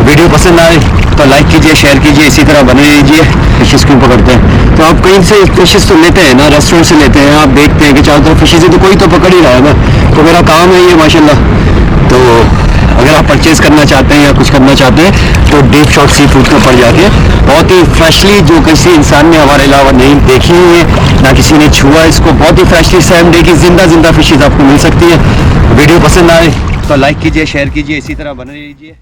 वीडियो पसंद आए तो लाइक कीजिए, शेयर कीजिए, इसी तरह बने रहिए। फिशेस क्यों पकड़ते हैं, तो आप कहीं से फिशेस तो लेते हैं ना, रेस्टोरेंट से लेते हैं, आप देखते हैं कि चारों तरफ फिशेस है तो कोई तो पकड़ ही रहा है ना। तो मेरा काम है ये माशाल्लाह। तो अगर आप परचेज़ करना चाहते हैं या कुछ करना चाहते हैं तो डीप शॉट सी फूड के ऊपर जाके बहुत ही फ्रेशली, जो किसी इंसान ने हमारे अलावा नहीं देखी हुई है ना किसी ने छुआ इसको, बहुत ही फ्रेशली सेम डे की जिंदा फिशेज आपको मिल सकती है। वीडियो पसंद आए तो लाइक कीजिए, शेयर कीजिए, इसी तरह बने रहिए।